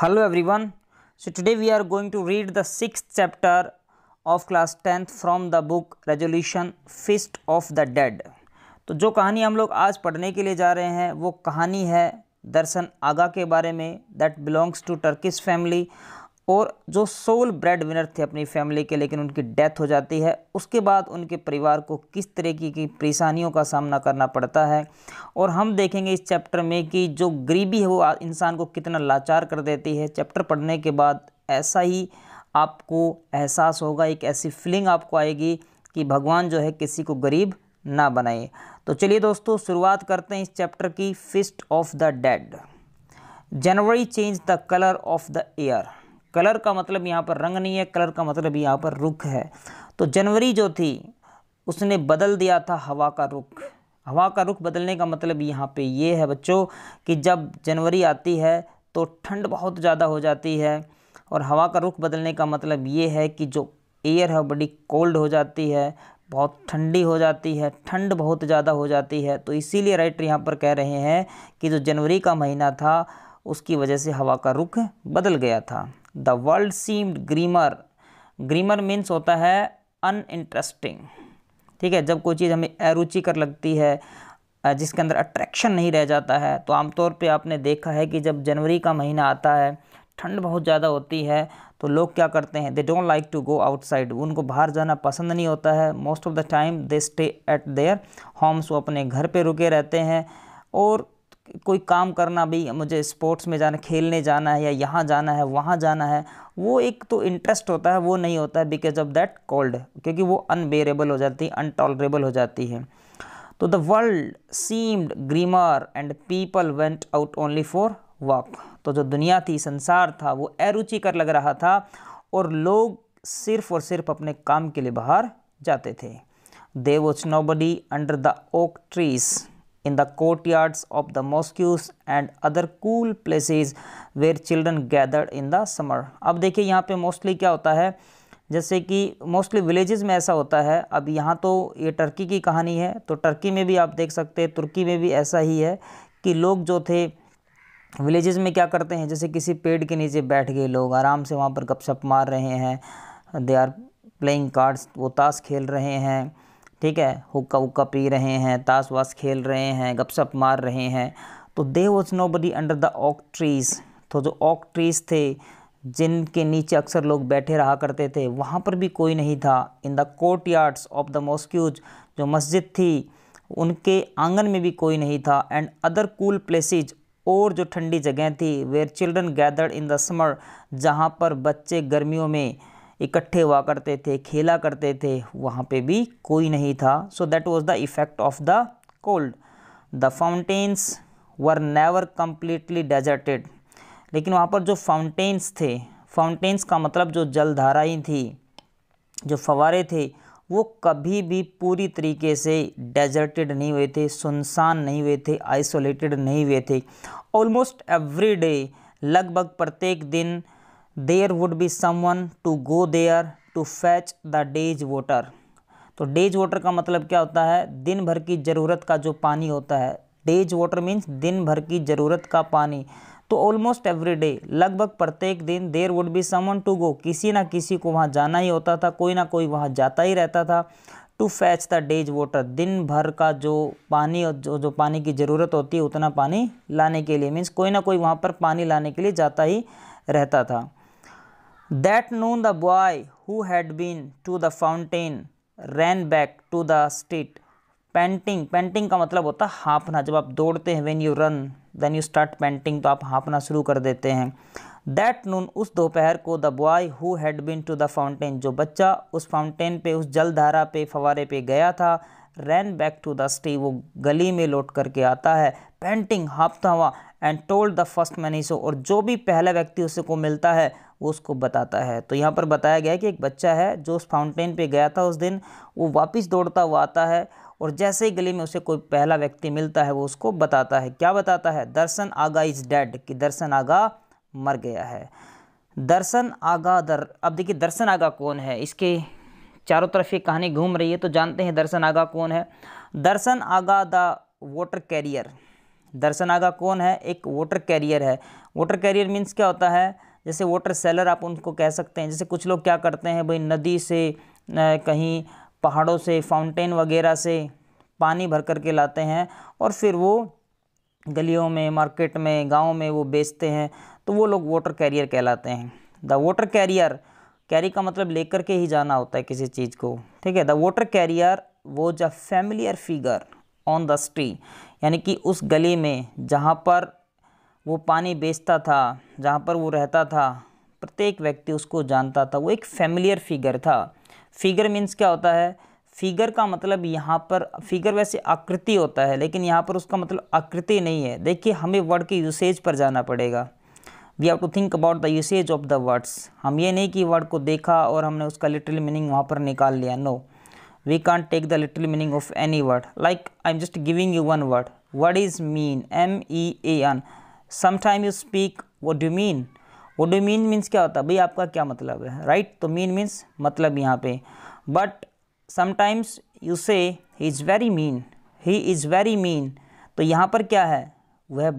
Hello everyone. So today we are going to read the 6th chapter of class 10th from the book Resolution Feast of the Dead. तो जो कहानी हम लोग आज पढ़ने के लिए जा रहे हैं वो कहानी है दर्शन आगा के बारे में, that belongs to Turkish family. और जो सोल ब्रेड विनर थे अपनी फैमिली के, लेकिन उनकी डेथ हो जाती है। उसके बाद उनके परिवार को किस तरह की परेशानियों का सामना करना पड़ता है। और हम देखेंगे इस चैप्टर में कि जो गरीबी है वो इंसान को कितना लाचार कर देती है। चैप्टर पढ़ने के बाद ऐसा ही आपको एहसास होगा, एक ऐसी फीलिंग आपको आएगी कि भगवान जो है किसी को गरीब ना बनाए। तो चलिए दोस्तों शुरुआत करते हैं इस चैप्टर की। Feast of the dead. January change the colour of the air. Colour का मतलब यहाँ पर रंग नहीं है, कलर का मतलब यहाँ पर रुख है। तो जनवरी जो थी उसने बदल दिया था हवा का रुख। हवा का रुख बदलने का मतलब यहाँ पे ये है बच्चों कि जब जनवरी आती है तो ठंड बहुत ज़्यादा हो जाती है। और हवा का रुख बदलने का मतलब ये है कि जो एयर है बड़ी कोल्ड हो जाती है, बहुत ठंडी हो जाती है, ठंड बहुत ज़्यादा हो जाती है। तो इसीलिए राइटर यहाँ पर कह रहे हैं कि जो जनवरी का महीना था उसकी वजह से हवा का रुख बदल गया था। The world seemed grimmer. Grimmer means होता है अनइंटरेस्टिंग। ठीक है, जब कोई चीज़ हमें अरुचिकर लगती है, जिसके अंदर अट्रैक्शन नहीं रह जाता है। तो आमतौर पे आपने देखा है कि जब जनवरी का महीना आता है, ठंड बहुत ज़्यादा होती है, तो लोग क्या करते हैं, they don't like to go outside. उनको बाहर जाना पसंद नहीं होता है। Most of the time they stay at their homes. वो अपने घर पे रुके रहते हैं। और कोई काम करना भी, मुझे स्पोर्ट्स में जाना, खेलने जाना है या यहाँ जाना है वहाँ जाना है, वो एक तो इंटरेस्ट होता है, वो नहीं होता है बिकॉज ऑफ दैट कोल्ड, क्योंकि वो अनबेरेबल हो जाती है, अनटॉलरेबल हो जाती है। तो the world seemed grimmer and people went out only for walk. तो जो दुनिया थी, संसार था, वो अरुचिकर लग रहा था और लोग सिर्फ और सिर्फ अपने काम के लिए बाहर जाते थे। There was nobody under the oak trees in the courtyards of the mosques and other cool places where children gathered in the summer। अब देखिए यहाँ पे मोस्टली क्या होता है, जैसे कि मोस्टली विलेजेस में ऐसा होता है। अब यहाँ तो ये टर्की की कहानी है, तो टर्की में भी आप देख सकते हैं, तुर्की में भी ऐसा ही है कि लोग जो थे विलेजेस में क्या करते हैं, जैसे किसी पेड़ के नीचे बैठ गए लोग, आराम से वहाँ पर गपशप मार रहे हैं। दे आर प्लेइंग कार्ड्स, वो ताश खेल रहे हैं। ठीक है, हुक्का उक्का पी रहे हैं, ताश वाश खेल रहे हैं, गपशप मार रहे हैं। तो there was nobody under the oak trees. तो जो ओक ट्रीज थे जिनके नीचे अक्सर लोग बैठे रहा करते थे, वहाँ पर भी कोई नहीं था। In the courtyards of the mosques, जो मस्जिद थी उनके आंगन में भी कोई नहीं था। एंड अदर कूल प्लेसेज, और जो ठंडी जगह थी, where children gathered in the summer, जहाँ पर बच्चे गर्मियों में इकट्ठे हुआ करते थे, खेला करते थे, वहाँ पे भी कोई नहीं था। So that was the effect of the cold. The fountains were never completely deserted. लेकिन वहाँ पर जो फाउंटेन्स थे, फाउंटेन्स का मतलब जो जलधाराएँ थी, जो फवारे थे, वो कभी भी पूरी तरीके से डेजर्टेड नहीं हुए थे, सुनसान नहीं हुए थे, आइसोलेटेड नहीं हुए थे। ऑलमोस्ट एवरी डे, लगभग प्रत्येक दिन, there would be someone to go there to fetch the day's water। तो डेज वाटर का मतलब क्या होता है, दिन भर की ज़रूरत का जो पानी होता है। डेज वाटर मीन्स दिन भर की ज़रूरत का पानी। तो ऑलमोस्ट एवरी डे, लगभग प्रत्येक दिन, there would be someone to go, किसी ना किसी को वहाँ जाना ही होता था, कोई ना कोई वहाँ जाता ही रहता था। To fetch the day's water, दिन भर का जो पानी, और जो पानी की ज़रूरत होती है उतना पानी लाने के लिए, मीन्स कोई ना कोई वहाँ पर पानी लाने के लिए जाता ही रहता था। That noon the boy who had been to the fountain ran back to the street panting। panting का मतलब होता है हाँफना। जब आप दौड़ते हैं, when you run then you start panting, तो आप हाँफना शुरू कर देते हैं। That noon, उस दोपहर को, the boy who had been to the fountain, जो बच्चा उस फाउंटेन पे, उस जलधारा पे, फवारे पे गया था, ran back to the street, वो गली में लौट करके आता है, panting, हाँफता हुआ, and told the first man he saw, और जो भी पहला व्यक्ति उसे को मिलता है वो उसको बताता है। तो यहाँ पर बताया गया है कि एक बच्चा है जो उस फाउंटेन पे गया था उस दिन, वो वापस दौड़ता हुआ आता है, और जैसे ही गली में उसे कोई पहला व्यक्ति मिलता है वो उसको बताता है। क्या बताता है, दर्शन आगा इज डेड, कि दर्शन आगा मर गया है। दर्शन आगा अब देखिए दर्शन आगा कौन है, इसके चारों तरफ ये कहानी घूम रही है, तो जानते हैं दर्शन आगा कौन है। दर्शन आगा द वाटर कैरियर, दर्शन आगा कौन है? एक वाटर कैरियर है। वाटर कैरियर मीन्स क्या होता है? जैसे वाटर सेलर आप उनको कह सकते हैं। जैसे कुछ लोग क्या करते हैं भाई, नदी से कहीं पहाड़ों से, फाउंटेन वगैरह से पानी भर करके लाते हैं और फिर वो गलियों में, मार्केट में, गाँव में वो बेचते हैं, तो वो लोग वाटर कैरियर कहलाते हैं। द वाटर कैरियर, कैरी का मतलब लेकर के ही जाना होता है किसी चीज़ को, ठीक है। The water career was a familiar figure on the street, यानी कि उस गली में जहाँ पर वो पानी बेचता था, जहाँ पर वो रहता था, प्रत्येक व्यक्ति उसको जानता था। वो एक फैमिलियर फिगर था। फिगर मीन्स क्या होता है? फिगर का मतलब यहाँ पर, फिगर वैसे आकृति होता है, लेकिन यहाँ पर उसका मतलब आकृति नहीं है। देखिए, हमें वर्ड के यूसेज पर जाना पड़ेगा। We have to think about the usage of the words. हम ये नहीं कि वर्ड को देखा और हमने उसका लिटरल मीनिंग वहाँ पर निकाल लिया। No, we can't take the literal meaning of any word. Like I am just giving you one word. Word is mean, MEAN। Sometime you speak, what do mean? What do mean means क्या होता है भाई, आपका क्या मतलब है, right? तो mean means मतलब यहाँ पे। बट समटाइम्स यू से he is very mean, he is very mean, तो यहाँ पर क्या है? वह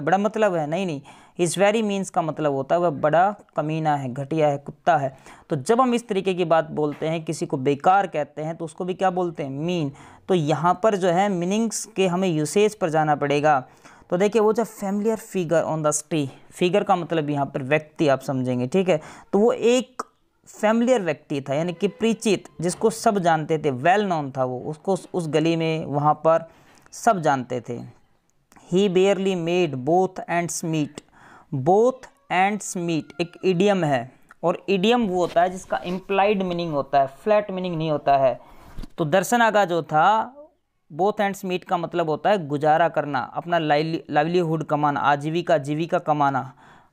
बड़ा मतलब है? नहीं, इज़ वेरी मीन्स का मतलब होता है वह बड़ा कमीना है, घटिया है, कुत्ता है। तो जब हम इस तरीके की बात बोलते हैं, किसी को बेकार कहते हैं, तो उसको भी क्या बोलते हैं? मीन। तो यहाँ पर जो है मीनिंग्स के हमें यूसेज पर जाना पड़ेगा। तो देखिए, वो जो familiar figure on the street, figure का मतलब यहाँ पर व्यक्ति आप समझेंगे, ठीक है। तो वो एक फैमिलियर व्यक्ति था, यानी कि परिचित, जिसको सब जानते थे, वेल नोन था वो, उसको उस गली में वहाँ पर सब जानते थे। He barely made both ends meet. Both ends meet एक इडियम है, और इडियम वो होता है जिसका इम्प्लाइड मीनिंग होता है, फ्लैट मीनिंग नहीं होता है। तो दर्शन आगा जो था, बोथ एंड्स मीट का मतलब होता है गुजारा करना, अपना लाइवलीहुड कमाना, आजीविका, जीविका कमाना।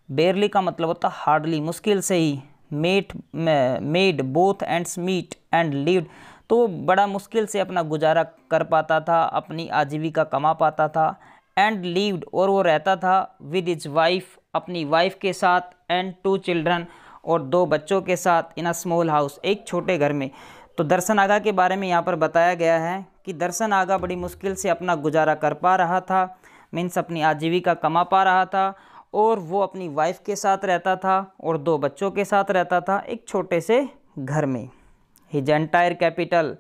बेयरली का मतलब होता है हार्डली, मुश्किल से ही। Made both ends meet and lived, तो वो बड़ा मुश्किल से अपना गुजारा कर पाता था, अपनी आजीविका कमा पाता था। एंड लिव्ड, और वो रहता था विद हिज वाइफ, अपनी वाइफ के साथ, एंड 2 चिल्ड्रन, और 2 बच्चों के साथ, इन अ स्मॉल हाउस, एक छोटे घर में। तो दर्शन आगा के बारे में यहाँ पर बताया गया है कि दर्शन आगा बड़ी मुश्किल से अपना गुजारा कर पा रहा था, मीन्स अपनी आजीविका कमा पा रहा था, और वो अपनी वाइफ के साथ रहता था और 2 बच्चों के साथ रहता था एक छोटे से घर में। हिज एंटायर कैपिटल,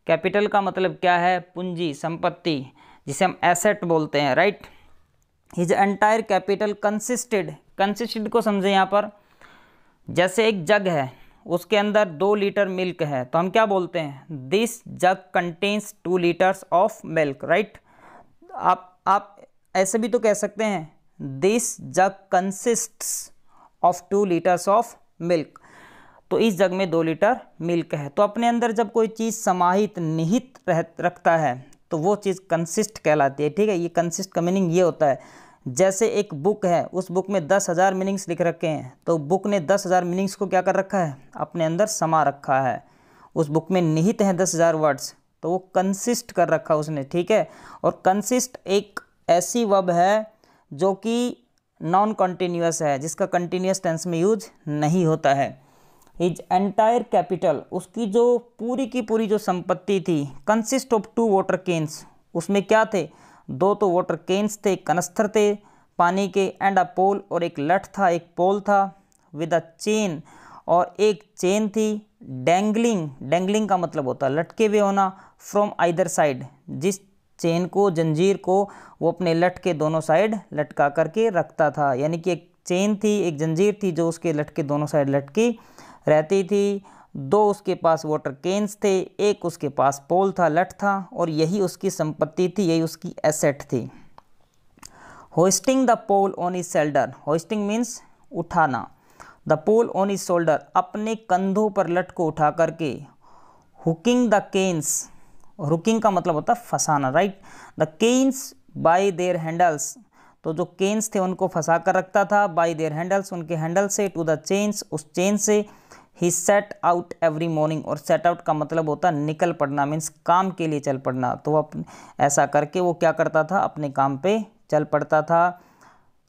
कैपिटल का मतलब क्या है? पूंजी, संपत्ति, जिसे हम एसेट बोलते हैं, right. His entire capital consisted, consisted को समझे यहाँ पर, जैसे एक जग है, उसके अंदर 2 लीटर मिल्क है, तो हम क्या बोलते हैं? This jug contains 2 litres of milk, right. आप ऐसे भी तो कह सकते हैं, this jug consists of 2 litres of milk, तो इस जग में 2 लीटर मिल्क है। तो अपने अंदर जब कोई चीज़ समाहित, निहित रखता है, तो वो चीज़ कंसिस्ट कहलाती है, ठीक है। ये कंसिस्ट का मीनिंग ये होता है, जैसे एक बुक है, उस बुक में 10,000 मीनिंग्स लिख रखे हैं, तो बुक ने 10,000 मीनिंग्स को क्या कर रखा है? अपने अंदर समा रखा है। उस बुक में निहित हैं 10,000 वर्ड्स, तो वो कंसिस्ट कर रखा उसने, ठीक है। और कंसिस्ट एक ऐसी वर्ब है जो कि नॉन कंटिन्यूअस है, जिसका कंटिन्यूअस टेंस में यूज नहीं होता है। हिज एंटायर कैपिटल, उसकी जो पूरी की पूरी जो संपत्ति थी, कंसिस्ट ऑफ 2 वाटर केन्स, उसमें क्या थे? 2 तो वाटर केन्स थे, कनस्तर थे पानी के, एंड अ पोल, और एक लठ था, एक पोल था, विद अ चेन, और एक चेन थी, डैंगलिंग, डैंगलिंग का मतलब होता है लटके हुए होना, फ्रॉम आइदर साइड, जिस चेन को, जंजीर को वो अपने लट के दोनों साइड लटका करके रखता था। यानी कि एक चेन थी, एक जंजीर थी जो उसके लट के दोनों साइड लटकी रहती थी। 2 उसके पास वाटर केन्स थे, एक उसके पास पोल था, लठ था, और यही उसकी संपत्ति थी, यही उसकी एसेट थी। Hoisting the pole on his shoulder, hoisting means उठाना, the pole on his shoulder, अपने कंधों पर लठ को उठा करके। हुकिंग द केन्स, हुकिंग का मतलब होता है फंसाना, right. The cans by their handles, तो जो केन्स थे उनको फंसा कर रखता था, बाय देयर हैंडल्स, उनके हैंडल से, टू द चेन्स, उस चेन से। He set out every morning, और सेट आउट का मतलब होता है निकल पड़ना, मीन्स काम के लिए चल पड़ना। तो वो ऐसा करके वो क्या करता था? अपने काम पे चल पड़ता था,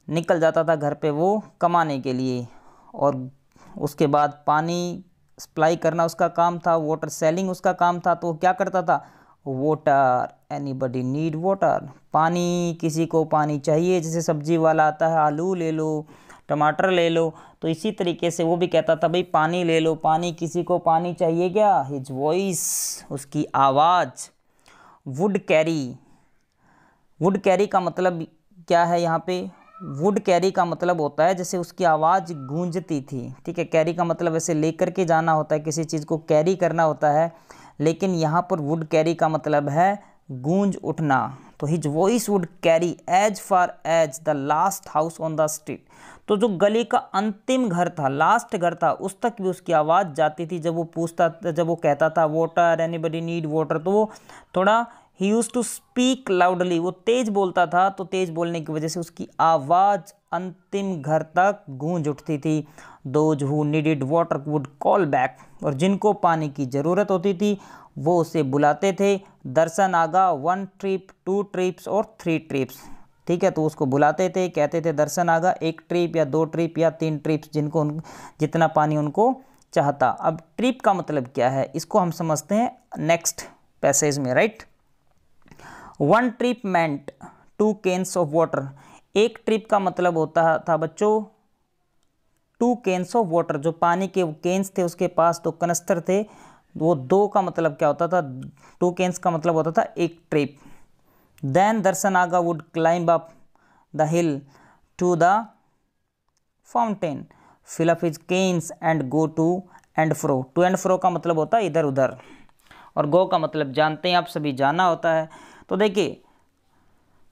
निकल जाता था घर पे वो कमाने के लिए। और उसके बाद पानी सप्लाई करना उसका काम था, वाटर सेलिंग उसका काम था। तो वो क्या करता था? water, anybody need water, पानी, किसी को पानी चाहिए। जैसे सब्जी वाला आता है, आलू ले लो, टमाटर ले लो, तो इसी तरीके से वो भी कहता था भाई पानी ले लो, पानी, किसी को पानी चाहिए क्या, हिज वॉइस, उसकी आवाज़। वुड कैरी, वुड कैरी का मतलब क्या है यहाँ पे, वुड कैरी का मतलब होता है जैसे उसकी आवाज़ गूंजती थी, ठीक है। कैरी का मतलब ऐसे लेकर के जाना होता है, किसी चीज़ को कैरी करना होता है, लेकिन यहाँ पर वुड कैरी का मतलब है गूंज उठना। तो his voice would carry as far as the last house on the street, तो जो गली का अंतिम घर था, लास्ट घर था, उस तक भी उसकी आवाज़ जाती थी। जब वो पूछता, जब वो कहता था वाटर, एनीबडी नीड वाटर, तो वो थोड़ा ही यूज टू स्पीक लाउडली, वो तेज बोलता था, तो तेज बोलने की वजह से उसकी आवाज़ अंतिम घर तक गूंज उठती थी। Those who needed water would call back, और जिनको पानी की ज़रूरत होती थी वो उसे बुलाते थे। दर्शन आगा 1 ट्रिप, 2 ट्रिप्स और 3 ट्रिप्स, ठीक है। तो उसको बुलाते थे, कहते थे दर्शन आगा 1 ट्रिप या 2 ट्रिप या 3 ट्रिप्स, जिनको जितना पानी उनको चाहता। अब ट्रिप का मतलब क्या है, इसको हम समझते हैं नेक्स्ट पैसेज में, right. 1 trip meant 2 cans of water, एक ट्रिप का मतलब होता था बच्चों 2 कैन्स ऑफ वाटर, जो पानी के कैन्स थे उसके पास 2 कनस्तर थे, वो 2 का मतलब क्या होता था, 2 कैन्स का मतलब होता था 1 trip. Then Darshan Agha would climb up the hill to the fountain, fill up his cans and go to and fro. To and fro का मतलब होता है इधर उधर, और गो का मतलब जानते हैं आप सभी, जाना होता है। तो देखिए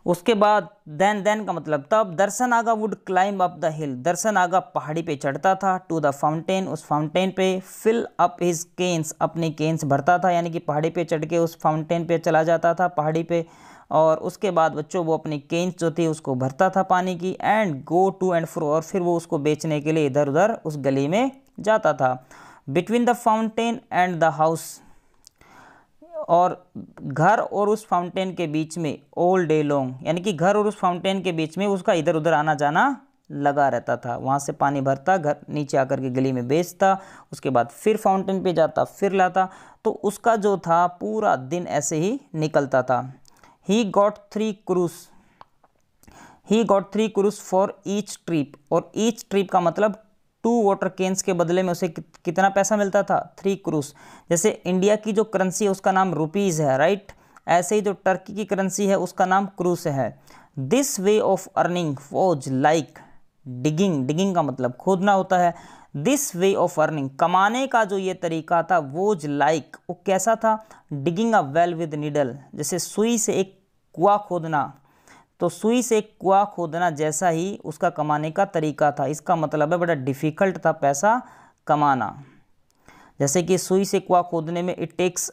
उसके बाद देन का मतलब तब दर्शन आगा would climb up the hill, Darshan Agha पहाड़ी पे चढ़ता था, टू द फाउंटेन, उस फाउंटेन पे, फिल अप हिज केन्स, अपने केन्स भरता था, यानी कि पहाड़ी पे चढ़ के उस फाउंटेन पे चला जाता था पहाड़ी पे, और उसके बाद बच्चों वो अपनी केन्स जो थी उसको भरता था पानी की, and go to and fro, और फिर वो उसको बेचने के लिए इधर उधर उस गली में जाता था। Between the fountain and the house, और घर और उस फाउंटेन के बीच में ऑल डे लॉन्ग, यानी कि घर और उस फाउंटेन के बीच में उसका इधर उधर आना जाना लगा रहता था। वहाँ से पानी भरता, घर नीचे आकर के गली में बेचता, उसके बाद फिर फाउंटेन पे जाता, फिर लाता, तो उसका जो था पूरा दिन ऐसे ही निकलता था। He got 3 cruise, he got 3 cruise for each trip, और ईच ट्रिप का मतलब 2 वाटर कैंस के बदले में उसे कितना पैसा मिलता था, 3 क्रूज। जैसे इंडिया की जो करेंसी है उसका नाम रुपीज़ है, राइट, ऐसे ही जो टर्की की करेंसी है उसका नाम क्रूस है। This way of earning was like digging, digging का मतलब खोदना होता है। दिस वे ऑफ अर्निंग, कमाने का जो ये तरीका था, वोज लाइक, वो कैसा था, digging a well with needle, जैसे सुई से एक कुआं खोदना, तो सुई से एक कुआं खोदना जैसा ही उसका कमाने का तरीका था। इसका मतलब है बड़ा डिफ़िकल्ट था पैसा कमाना, जैसे कि सुई से कुआं खोदने में it takes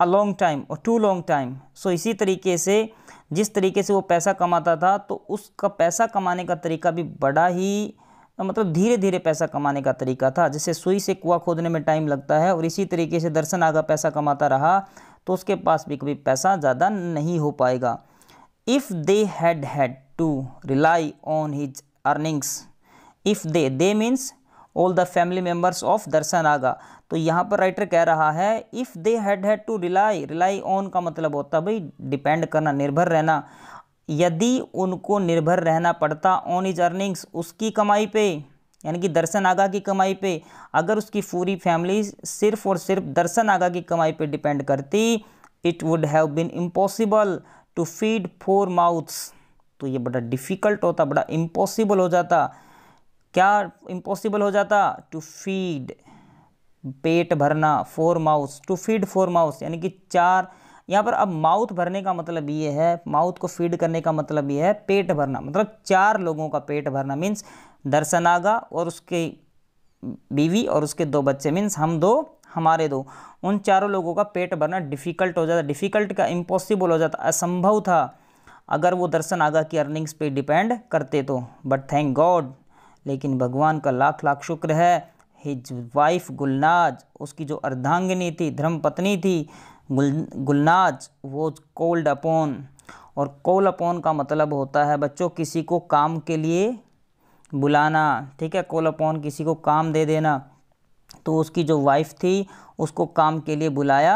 a long time और टू लॉन्ग टाइम। सो इसी तरीके से जिस तरीके से वो पैसा कमाता था, तो उसका पैसा कमाने का तरीका भी बड़ा ही मतलब धीरे धीरे पैसा कमाने का तरीका था। जैसे सुई से कुआं खोदने में टाइम लगता है, और इसी तरीके से दर्शन आगा पैसा कमाता रहा तो उसके पास भी कभी पैसा ज़्यादा नहीं हो पाएगा। If they had to rely on his earnings, if they means all the family members of दर्शन आगा, तो यहाँ पर राइटर कह रहा है if they had to rely on का मतलब होता है भाई डिपेंड करना, निर्भर रहना। यदि उनको निर्भर रहना पड़ता on his earnings, उसकी कमाई पे, यानी कि दर्शन आगा की कमाई पे, अगर उसकी पूरी फैमिली सिर्फ और सिर्फ दर्शन आगा की कमाई पे डिपेंड करती, it would have been impossible to feed 4 mouths, तो ये बड़ा डिफ़िकल्ट होता, बड़ा इम्पॉसिबल हो जाता। क्या इम्पॉसिबल हो जाता, टू फीड, पेट भरना, 4 माउथ्स, टू फीड 4 माउथ्स, यानी कि 4, यहाँ पर अब माउथ भरने का मतलब ये है, माउथ को फीड करने का मतलब ये है पेट भरना, मतलब 4 लोगों का पेट भरना, मीन्स दर्शन आगा और उसके बीवी और उसके 2 बच्चे, मीन्स हम 2 हमारे 2, उन चारों लोगों का पेट भरना डिफ़िकल्ट हो जाता। डिफ़िकल्ट का इम्पॉसिबल हो जाता, असंभव था अगर वो दर्शन आगा की अर्निंग्स पे डिपेंड करते तो। बट थैंक गॉड, लेकिन भगवान का लाख लाख शुक्र है, हिज वाइफ गुलनाज, उसकी जो अर्धांगिनी थी, धर्मपत्नी थी गुलनाज, वो कॉल्ड अपॉन, और कॉल अपॉन का मतलब होता है बच्चों किसी को काम के लिए बुलाना, ठीक है, कॉल अपॉन किसी को काम दे देना। तो उसकी जो वाइफ थी उसको काम के लिए बुलाया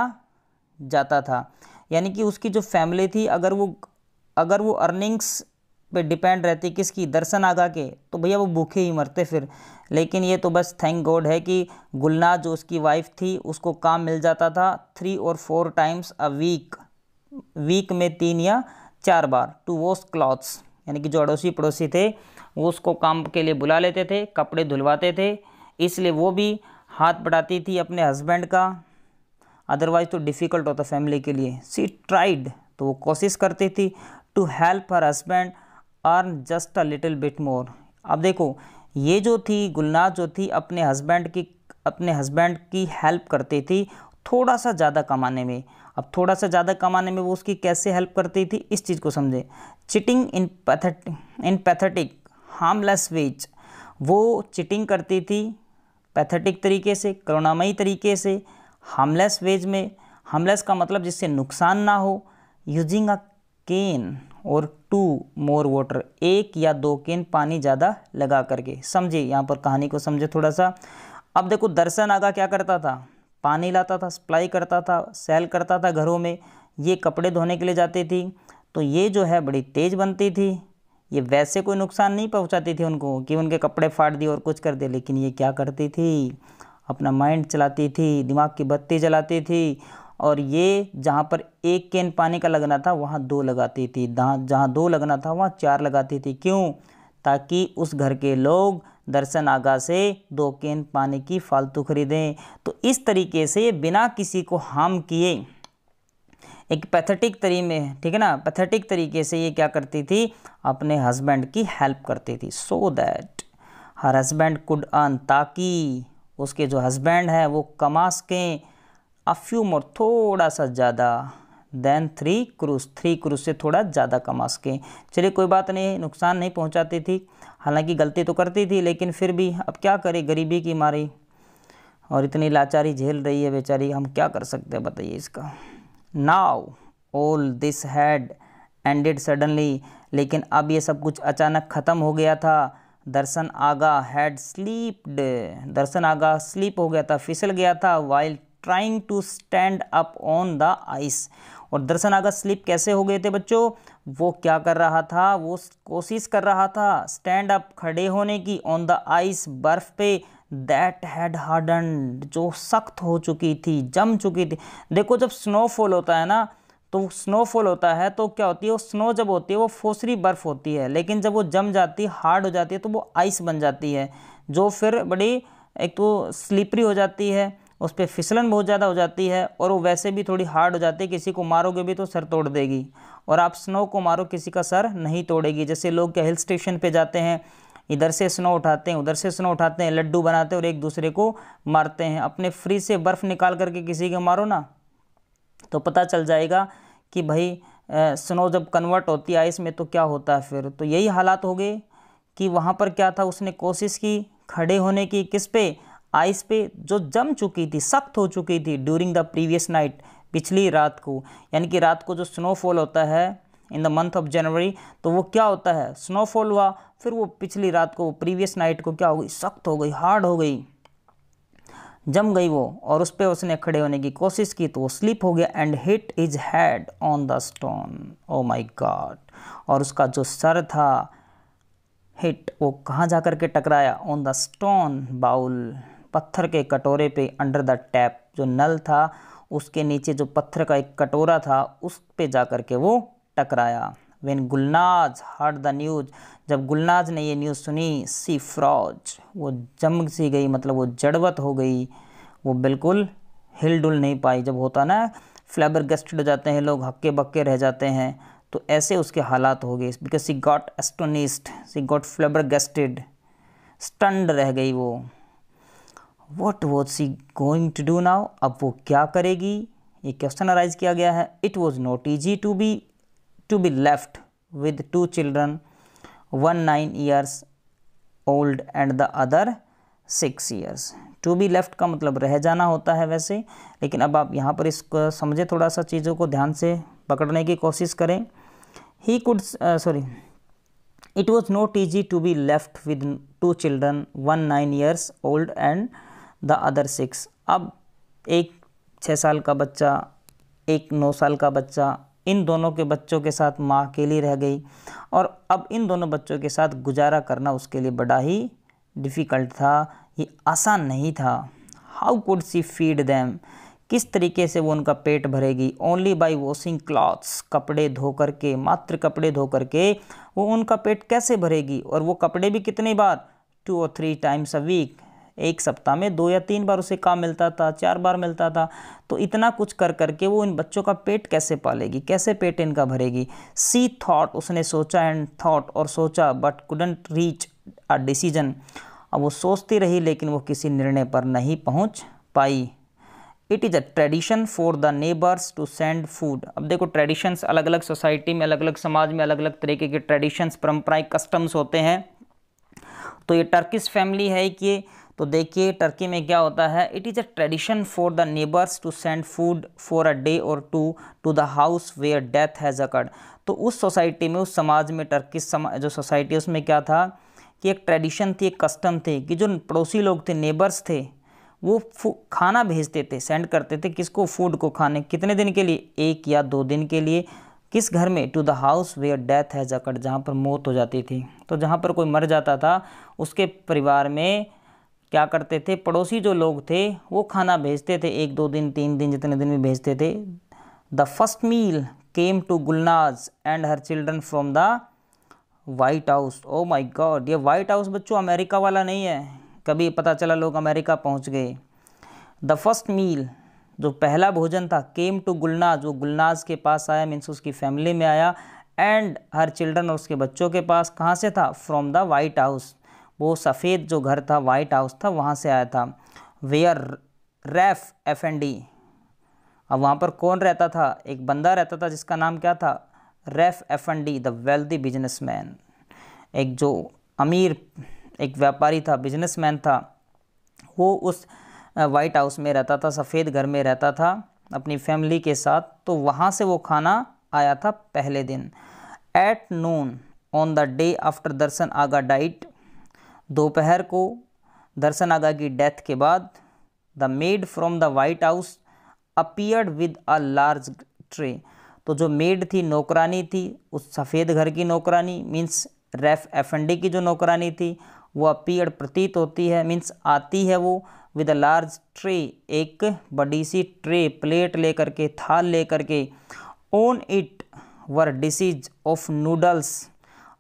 जाता था। यानी कि उसकी जो फैमिली थी, अगर वो अर्निंग्स पे डिपेंड रहती किसकी, दर्शन आगा के, तो भैया वो भूखे ही मरते फिर। लेकिन ये तो बस थैंक गॉड है कि गुलनाज जो उसकी वाइफ थी उसको काम मिल जाता था 3 और 4 टाइम्स अ वीक में 3 या 4 बार, टू वॉश क्लॉथ्स। यानी कि जो अड़ोसी पड़ोसी थे वो उसको काम के लिए बुला लेते थे, कपड़े धुलवाते थे, इसलिए वो भी हाथ बढ़ाती थी अपने हस्बैंड का, अदरवाइज तो डिफ़िकल्ट होता फैमिली के लिए। सी ट्राइड, तो वो कोशिश करती थी to help her husband earn just a little bit more. अब देखो, ये जो थी गुलनाज जो थी अपने हस्बैंड की हेल्प करती थी थोड़ा सा ज़्यादा कमाने में। अब थोड़ा सा ज़्यादा कमाने में वो उसकी कैसे हेल्प करती थी, इस चीज़ को समझे। चिटिंग इन पैथेटिक हार्मलेस वेज, वो चिटिंग करती थी पैथेटिक तरीके से, करुणामयी तरीके से, हार्मलेस वेज में, हार्मलेस का मतलब जिससे नुकसान ना हो, यूजिंग अ केन और 2 मोर वाटर, 1 या 2 केन पानी ज़्यादा लगा करके। समझे, यहाँ पर कहानी को समझे थोड़ा सा। अब देखो, दर्शन आगा क्या करता था, पानी लाता था, सप्लाई करता था, सेल करता था घरों में, ये कपड़े धोने के लिए जाती थी। तो ये जो है बड़ी तेज़ बनती थी, ये वैसे कोई नुकसान नहीं पहुंचाती थी उनको कि उनके कपड़े फाड़ दिए और कुछ कर दिए, लेकिन ये क्या करती थी, अपना माइंड चलाती थी, दिमाग की बत्ती जलाती थी, और ये जहाँ पर 1 कैन पानी का लगना था वहाँ 2 लगाती थी, जहाँ 2 लगना था वहाँ 4 लगाती थी। क्यों? ताकि उस घर के लोग दर्शन आगा से 2 कैन पानी की फालतू खरीदें। तो इस तरीके से बिना किसी को हार्म किए, एक पैथेटिक तरीके में, ठीक है ना, पैथेटिक तरीके से ये क्या करती थी, अपने हस्बैंड की हेल्प करती थी, so that her husband could earn, ताकि उसके जो हस्बैंड है वो कमा सकें अ फ्यू मोर, थोड़ा सा ज़्यादा, देन 3 क्रूज से थोड़ा ज़्यादा कमा सकें। चलिए कोई बात नहीं, नुकसान नहीं पहुंचाती थी, हालांकि गलती तो करती थी, लेकिन फिर भी अब क्या करे, गरीबी की मारी और इतनी लाचारी झेल रही है बेचारी, हम क्या कर सकते हैं बताइए इसका। Now all this had ended suddenly, लेकिन अब ये सब कुछ अचानक ख़त्म हो गया था। Darshan Agha had slipped, Darshan Agha slip हो गया था, फिसल गया था, while trying to stand up on the ice. और दर्शन आगा स्लीप कैसे हो गए थे बच्चों, वो क्या कर रहा था, वो कोशिश कर रहा था स्टैंड अप, खड़े होने की, ऑन द आइस, बर्फ पे, दैट हैड हार्डन्ड, जो सख्त हो चुकी थी, जम चुकी थी। देखो जब स्नोफॉल होता है ना, तो स्नोफॉल होता है तो क्या होती है, वो स्नो जब होती है वो फोसरी बर्फ़ होती है, लेकिन जब वो जम जाती है, हार्ड हो जाती है, तो वो आइस बन जाती है, जो फिर बड़ी एक तो स्लिपरी हो जाती है, उस पर फिसलन बहुत ज़्यादा हो जाती है, और वो वैसे भी थोड़ी हार्ड हो जाती है, किसी को मारोगे भी तो सर तोड़ देगी, और आप स्नो को मारो किसी का सर नहीं तोड़ेगी। जैसे लोग क्या हिल स्टेशन पे जाते हैं, इधर से स्नो उठाते हैं, उधर से स्नो उठाते हैं, लड्डू बनाते हैं और एक दूसरे को मारते हैं। अपने फ्रिज से बर्फ़ निकाल करके किसी को मारो ना, तो पता चल जाएगा कि भाई स्नो जब कन्वर्ट होती है आइस में तो क्या होता है फिर। तो यही हालात हो गए कि वहाँ पर क्या था, उसने कोशिश की खड़े होने की, किस पे, आइस पे, जो जम चुकी थी, सख्त हो चुकी थी, ड्यूरिंग द प्रीवियस नाइट, पिछली रात को। यानी कि रात को जो स्नोफॉल होता है in the month of January, तो वो क्या होता है, स्नोफॉल हुआ, फिर वो पिछली रात को, प्रीवियस नाइट को क्या हो गई, सख्त हो गई, हार्ड हो गई, जम गई वो, और उस पर उसने खड़े होने की कोशिश की तो वो स्लिप हो गया, and hit his head on the stone, O my God. और उसका जो सर था, हिट, वो कहाँ जा कर के टकराया, ऑन द स्टोन बाउल, पत्थर के कटोरे पे, अंडर द टैप, जो नल था उसके नीचे जो पत्थर का एक कटोरा था उस पे जा कर के वो टकराया। When Gulnaz heard the news, जब गुलनाज ने ये न्यूज़ सुनी, सी फ्रॉज, वो जम सी गई, मतलब वो जड़वत हो गई, वो बिल्कुल हिल डुल नहीं पाई। जब होता ना फ्लैबरगेस्टेड हो जाते हैं लोग, हक्के बक्के रह जाते हैं, तो ऐसे उसके हालात हो गए, because she got astonished, she got flabbergasted, stunned रह गई वो। What was she going to do now, अब वो क्या करेगी, ये क्वेश्चन अराइज किया गया है। It was not easy to be left with 2 children, one 9 years old and the other 6 years. To be left का मतलब रह जाना होता है वैसे, लेकिन अब आप यहाँ पर इसको समझे, थोड़ा सा चीज़ों को ध्यान से पकड़ने की कोशिश करें। It was not easy to be left with 2 children, one 9 years old and the other 6. अब एक 6 साल का बच्चा एक 9 साल का बच्चा। इन दोनों के बच्चों के साथ माँ अकेली रह गई और अब इन दोनों बच्चों के साथ गुजारा करना उसके लिए बड़ा ही डिफ़िकल्ट था, ये आसान नहीं था। How could see feed them, किस तरीके से वो उनका पेट भरेगी। ओनली बाई वॉशिंग क्लॉथ्स, कपड़े धो करके, मात्र कपड़े धो करके वो उनका पेट कैसे भरेगी। और वो कपड़े भी कितनी बार, 2 और 3 टाइम्स अ वीक, एक सप्ताह में 2 या 3 बार उसे काम मिलता था, 4 बार मिलता था। तो इतना कुछ कर करके वो इन बच्चों का पेट कैसे पालेगी, कैसे पेट इनका भरेगी। सी थॉट, उसने सोचा, एंड थॉट, और सोचा, but couldn't reach a decision. अब वो सोचती रही लेकिन वो किसी निर्णय पर नहीं पहुंच पाई। It is a tradition for the neighbours to send food. अब देखो ट्रेडिशंस अलग अलग सोसाइटी में, अलग अलग समाज में अलग अलग तरीके के ट्रेडिशंस, परंपराएं, कस्टम्स होते हैं। तो ये टर्किश फैमिली है कि, तो देखिए टर्की में क्या होता है, it is a tradition for the neighbours to send food for a day और to to the house where death has occurred. तो उस सोसाइटी में, उस समाज में, टर्किश जो सोसाइटी है उसमें क्या था कि एक ट्रेडिशन थी, एक कस्टम थी कि जो पड़ोसी लोग थे, नेबर्स थे, वो खाना भेजते थे, सेंड करते थे किसको, फूड को, खाने। कितने दिन के लिए, 1 या 2 दिन के लिए। किस घर में, to the house where death has occurred, जहाँ पर मौत हो जाती थी। तो जहाँ पर कोई मर जाता था उसके परिवार में क्या करते थे, पड़ोसी जो लोग थे वो खाना भेजते थे, 1-2 दिन, 3 दिन, जितने दिन भी भेजते थे। The first meal came to Gulnaz and her children from the white house. Oh my god, ये वाइट हाउस बच्चों अमेरिका वाला नहीं है, कभी पता चला लोग अमेरिका पहुंच गए। द फर्स्ट मील, जो पहला भोजन था, केम टू गुलनाज, वो गुलनाज के पास आया, मीन्स उसकी फैमिली में आया। एंड हर चिल्ड्रन, और उसके बच्चों के पास, कहाँ से था, फ्रॉम द वाइट हाउस, वो सफ़ेद जो घर था, वाइट हाउस था, वहाँ से आया था। वेयर रैफ एफएनडी, अब वहाँ पर कौन रहता था, एक बंदा रहता था जिसका नाम क्या था, रैफ एफएनडी, द वेल्दी बिजनेसमैन। एक जो अमीर एक व्यापारी था, बिजनेसमैन था, वो उस वाइट हाउस में रहता था, सफ़ेद घर में रहता था अपनी फैमिली के साथ। तो वहाँ से वो खाना आया था पहले दिन। At noon on the day after Darshan Aga died, दोपहर को दर्शन आगा की डेथ के बाद, the maid from the white house appeared with a large tray. तो जो मेड थी, नौकरानी थी, उस सफ़ेद घर की नौकरानी, मीन्स रैफ एफएनडी की जो नौकरानी थी, वो अपीयर्ड प्रतीत होती है, मीन्स आती है वो, विद अ लार्ज ट्रे, एक बड़ी सी ट्रे, प्लेट लेकर के, थाल लेकर के। On it were dishes of noodles,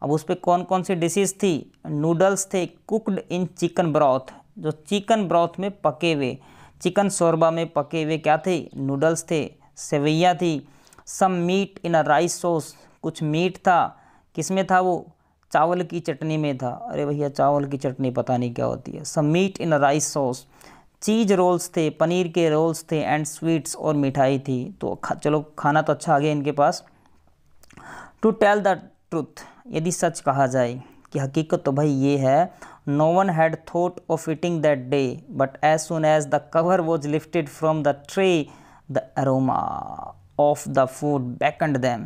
अब उस पर कौन कौन सी डिशेज थी, नूडल्स थे, कुकड इन चिकन ब्रॉथ, जो चिकन ब्रॉथ में पके हुए, चिकन शोरबा में पके हुए क्या थे, नूडल्स थे, सेवैयाँ थी। Some meat in a rice sauce, कुछ मीट था, किसमें था वो, चावल की चटनी में था। अरे भैया चावल की चटनी पता नहीं क्या होती है। Some meat in a rice sauce, cheese rolls थे, पनीर के रोल्स थे, एंड स्वीट्स, और मिठाई थी। तो चलो खाना तो अच्छा आ गया इनके पास। टू टेल द ट्रुथ, यदि सच कहा जाए कि हकीकत तो भाई ये है, no one had thought of eating that day, but as soon as the cover was lifted from the tray, the aroma of the food beckoned them।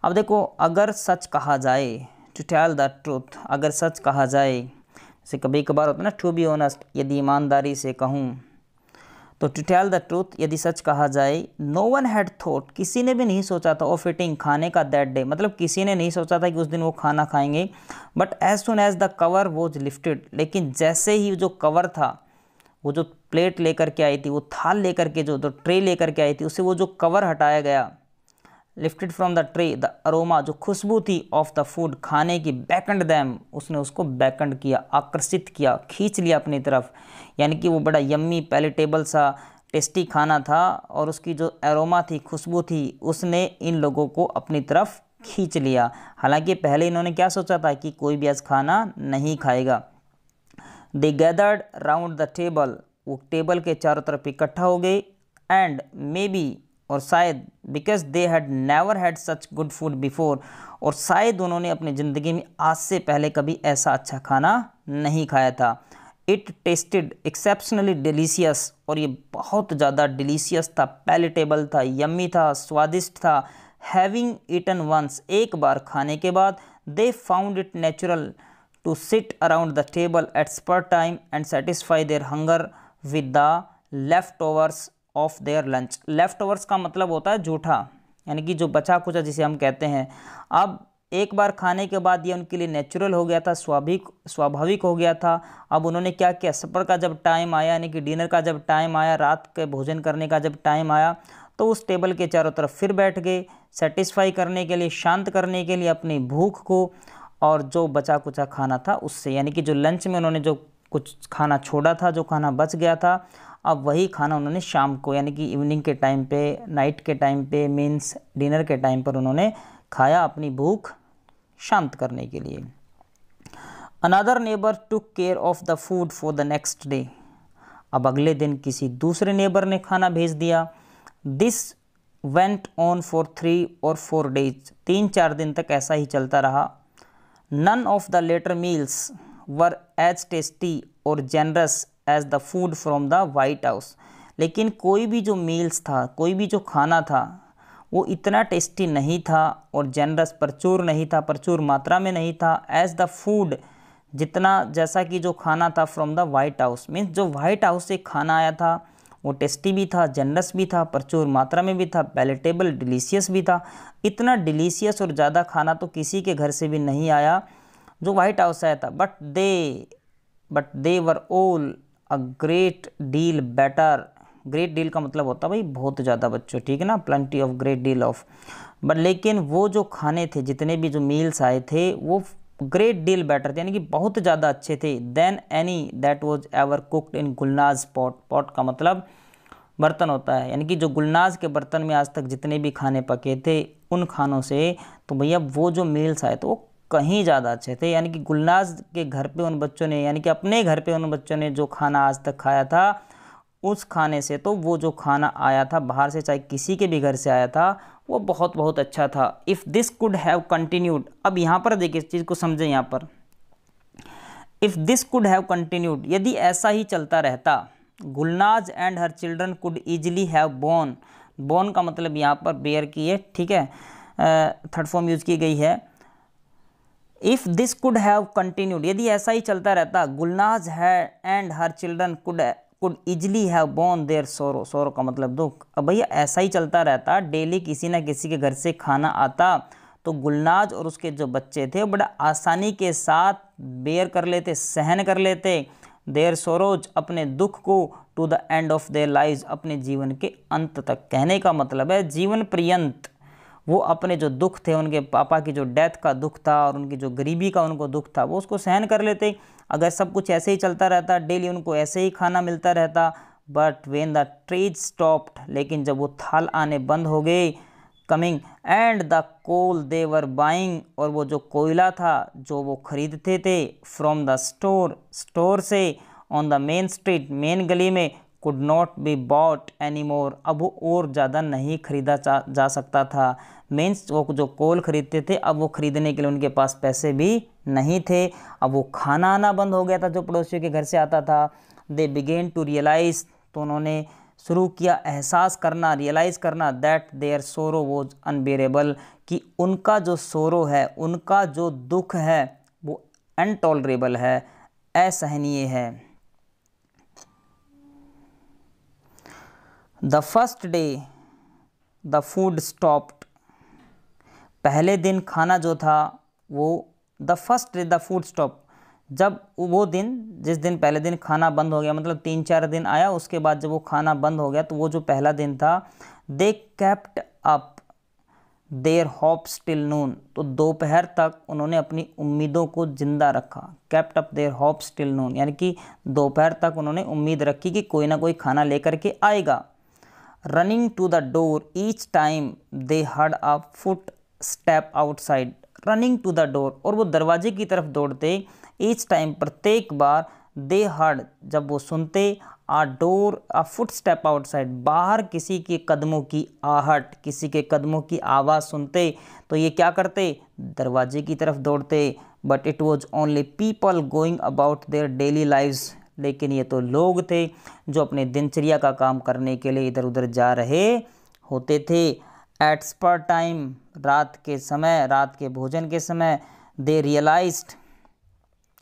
अब देखो, अगर सच कहा जाए, टू टेल द ट्रूथ, अगर सच कहा जाए, जैसे कभी कभार होता है ना, टू बी ऑनेस्ट, यदि ईमानदारी से कहूँ, तो टू टेल द ट्रूथ, यदि सच कहा जाए, नो वन हैड थॉट, किसी ने भी नहीं सोचा था, ऑफ ईटिंग, खाने का, दैट डे, मतलब किसी ने नहीं सोचा था कि उस दिन वो खाना खाएंगे। But as soon as the cover was lifted, लेकिन जैसे ही जो कवर था, वो जो प्लेट लेकर के आई थी, वो थाल लेकर के, जो ट्रे लेकर के आई थी, उससे वो जो कवर हटाया गया, lifted from the tray, the aroma, जो खुशबू थी, ऑफ द फूड, खाने की, beckoned them, उसने उसको beckoned किया, आकर्षित किया, खींच लिया अपनी तरफ। यानी कि वो बड़ा यम्मी, पैलेटेबल सा, टेस्टी खाना था, और उसकी जो अरोमा थी, खुशबू थी, उसने इन लोगों को अपनी तरफ खींच लिया। हालांकि पहले इन्होंने क्या सोचा था कि कोई भी आज खाना नहीं खाएगा। दे गैदर्ड राउंड द टेबल, वो टेबल के चारों तरफ इकट्ठा हो गए। एंड मे बी, और शायद, because they had never had such good food before, और शायद उन्होंने अपनी ज़िंदगी में आज से पहले कभी ऐसा अच्छा खाना नहीं खाया था। इट टेस्टेड एक्सेप्शनली डिलीशियस, और ये बहुत ज़्यादा डिलीशियस था, पैलेटेबल था, यम्मी था, स्वादिष्ट था। हैविंग ईटन वंस, एक बार खाने के बाद, they found it natural to sit around the table at spare time and satisfy their hunger with the leftovers of their lunch. Left overs का मतलब होता है जूठा, यानी कि जो बचा कुचा जिसे हम कहते हैं। अब एक बार खाने के बाद ये उनके लिए नेचुरल हो गया था, स्वाभाविक हो गया था। अब उन्होंने क्या किया, सपर का जब टाइम आया, यानी कि डिनर का जब टाइम आया, रात के भोजन करने का जब टाइम आया, तो उस टेबल के चारों तरफ फिर बैठ गए, सेटिस्फाई करने के लिए, शांत करने के लिए अपनी भूख को, और जो बचा कुचा खाना था उससे, यानी कि जो लंच में उन्होंने जो कुछ खाना छोड़ा था, जो खाना बच गया था, अब वही खाना उन्होंने शाम को, यानी कि इवनिंग के टाइम पे, नाइट के टाइम पे, मीन्स डिनर के टाइम पर उन्होंने खाया, अपनी भूख शांत करने के लिए। Another neighbour took care of the food for the next day. अब अगले दिन किसी दूसरे नेबर ने खाना भेज दिया। दिस वेंट ऑन फॉर 3 और 4 days। 3-4 दिन तक ऐसा ही चलता रहा। None of the later meals were as tasty और generous as the food from the white House. लेकिन कोई भी जो मील्स था, कोई भी जो खाना था, वो इतना टेस्टी नहीं था और जेनरस, प्रचुर नहीं था, प्रचुर मात्रा में नहीं था, एज द फूड, जितना, जैसा कि जो खाना था from the white house, means जो वाइट हाउस से खाना आया था वो टेस्टी भी था, जेनरस भी था, प्रचुर मात्रा में भी था, पैलेटेबल, डिलीशियस भी था। इतना डिलीशियस और ज़्यादा खाना तो किसी के घर से भी नहीं आया जो वाइट हाउस आया था। But they were all a great deal better. Great deal का मतलब होता है भाई बहुत ज़्यादा बच्चों, ठीक है ना, plenty of, great deal of. But लेकिन वो जो खाने थे, जितने भी जो मील्स आए थे, वो ग्रेट डील बेटर थे, यानी कि बहुत ज़्यादा अच्छे थे, then any that was ever cooked in Gulnaz pot. Pot का मतलब बर्तन होता है, यानी कि जो गुलनाज के बर्तन में आज तक जितने भी खाने पके थे उन खानों से, तो भैया वो जो मील्स आए थे वो कहीं ज़्यादा अच्छे थे। यानी कि गुलनाज के घर पे उन बच्चों ने, यानी कि अपने घर पे उन बच्चों ने जो खाना आज तक खाया था, उस खाने से तो वो जो खाना आया था बाहर से, चाहे किसी के भी घर से आया था, वो बहुत बहुत अच्छा था। If this could have continued. अब यहाँ पर देखिए इस चीज़ को समझें, यहाँ पर if this could have continued, यदि ऐसा ही चलता रहता, Gulnaz and her children could easily have borne. Borne का मतलब यहाँ पर बेयर की है, ठीक है, थर्ड फॉर्म यूज की गई है। If this could have continued, यदि ऐसा ही चलता रहता, गुलनाज है and her children could easily have borne their sorrow. Sorrow का मतलब दुख। अब भैया ऐसा ही चलता रहता, डेली किसी ना किसी के घर से खाना आता, तो गुलनाज और उसके जो बच्चे थे वो बड़ा आसानी के साथ बेयर कर लेते, सहन कर लेते, देयर सोरोज, अपने दुख को, to the end of their lives, अपने जीवन के अंत तक। कहने का मतलब है जीवन पर्यंत वो अपने जो दुख थे, उनके पापा की जो डेथ का दुख था और उनकी जो गरीबी का उनको दुख था, वो उसको सहन कर लेते। अगर सब कुछ ऐसे ही चलता रहता, डेली उनको ऐसे ही खाना मिलता रहता। But when the trays stopped, लेकिन जब वो थाल आने बंद हो गए, coming, and the coal they were buying, और वो जो कोयला था जो वो खरीदते थे, फ्रॉम द स्टोर से, on the main street, main गली में, could not be bought any more, अब वो और ज़्यादा नहीं खरीदा जा सकता था। मीन्स वो जो कोल खरीदते थे, अब वो खरीदने के लिए उनके पास पैसे भी नहीं थे। अब वो खाना आना बंद हो गया था जो पड़ोसियों के घर से आता था। दे बिगेन टू रियलाइज, तो उन्होंने शुरू किया एहसास करना, रियलाइज़ करना, दैट देयर सोरो वॉज अनबेरेबल, कि उनका जो सोरो है, उनका जो दुख है, वो अनटॉलरेबल है, असहनीय है। The first day the food stopped, पहले दिन खाना जो था वो, the first day the food stop, जब वो दिन, जिस दिन पहले दिन खाना बंद हो गया, मतलब 3-4 दिन आया, उसके बाद जब वो खाना बंद हो गया, तो वो जो पहला दिन था, दे kept up their hopes till नून, तो दोपहर तक उन्होंने अपनी उम्मीदों को जिंदा रखा। Kept up their hopes till नून, यानी कि दोपहर तक उन्होंने उम्मीद रखी कि कोई ना कोई खाना लेकर के आएगा। Running to the door each time they heard a footstep outside, running to the door, और वो दरवाजे की तरफ दौड़ते, ईच टाइम, प्रत्येक बार, दे हर्ड, जब वो सुनते, a door a footstep outside, बाहर किसी के कदमों की आहट, किसी के कदमों की आवाज़ सुनते, तो ये क्या करते, दरवाजे की तरफ दौड़ते। But it was only people going about their daily lives, लेकिन ये तो लोग थे जो अपने दिनचर्या का काम करने के लिए इधर उधर जा रहे होते थे। एट स्पर टाइम, रात के समय, रात के भोजन के समय, दे रियलाइज्ड,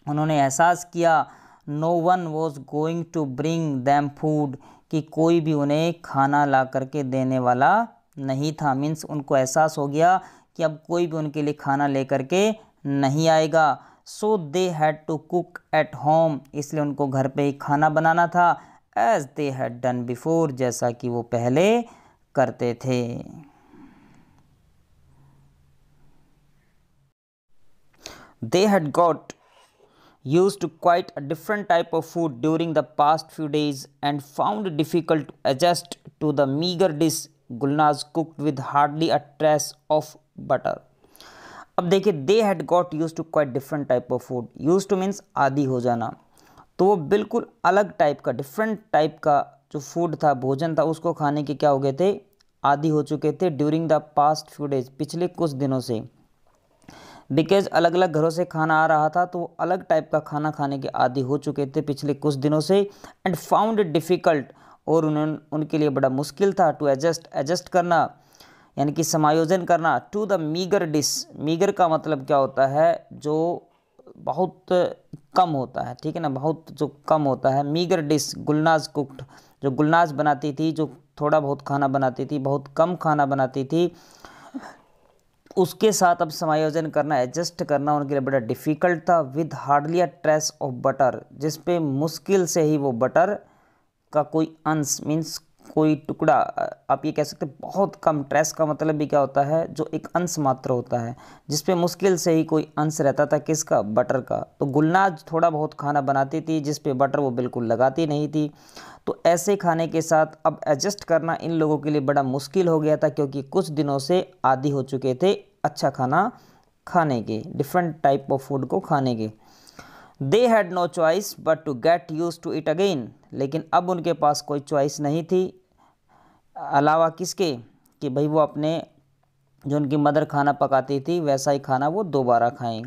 उन्होंने एहसास किया, no one was going to bring them food, कि कोई भी उन्हें खाना ला करके देने वाला नहीं था। मीन्स उनको एहसास हो गया कि अब कोई भी उनके लिए खाना ले करके नहीं आएगा। So they had to cook at home, इसलिए उनको घर पे ही खाना बनाना था। As they had done before, जैसा कि वो पहले करते थे। They had got used to quite a different type of food during the past few days and found it difficult to adjust to the meager dish Gulnaz cooked with hardly a trace of butter. अब देखिए, they had got use to quite different type of food. Use to means आदि हो जाना, तो वो बिल्कुल अलग type का, डिफरेंट टाइप का जो फूड था, भोजन था, उसको खाने के क्या हो गए थे, आदि हो चुके थे। During the past few days, पिछले कुछ दिनों से। बिकॉज अलग अलग घरों से खाना आ रहा था, तो वो अलग टाइप का खाना खाने के आदी हो चुके थे पिछले कुछ दिनों से। एंड फाउंड इट डिफ़िकल्ट, और उनके लिए बड़ा मुश्किल था टू एडजस्ट करना, यानी कि समायोजन करना, to the meagre dish. Meagre का मतलब क्या होता है, जो बहुत कम होता है, ठीक है ना, बहुत जो कम होता है। मीगर डिश गुलनाज कुक्ड, जो गुलनाज बनाती थी, जो थोड़ा बहुत खाना बनाती थी, बहुत कम खाना बनाती थी, उसके साथ अब समायोजन करना, एडजस्ट करना उनके लिए बड़ा डिफ़िकल्ट था। With hardly a trace of butter, जिस पे मुश्किल से ही वो बटर का कोई अंश, मीन्स कोई टुकड़ा, आप ये कह सकते हैं बहुत कम। ट्रेस का मतलब भी क्या होता है, जो एक अंश मात्र होता है, जिस पे मुश्किल से ही कोई अंश रहता था, किसका, बटर का। तो गुलनाज थोड़ा बहुत खाना बनाती थी जिस पे बटर वो बिल्कुल लगाती नहीं थी। तो ऐसे खाने के साथ अब एडजस्ट करना इन लोगों के लिए बड़ा मुश्किल हो गया था, क्योंकि कुछ दिनों से आदी हो चुके थे अच्छा खाना खाने के, डिफरेंट टाइप ऑफ फूड को खाने के। They had no choice but to get used to it again, लेकिन अब उनके पास कोई चॉइस नहीं थी अलावा किसके, कि भाई वो अपने जो उनकी मदर खाना पकाती थी वैसा ही खाना वो दोबारा खाएं।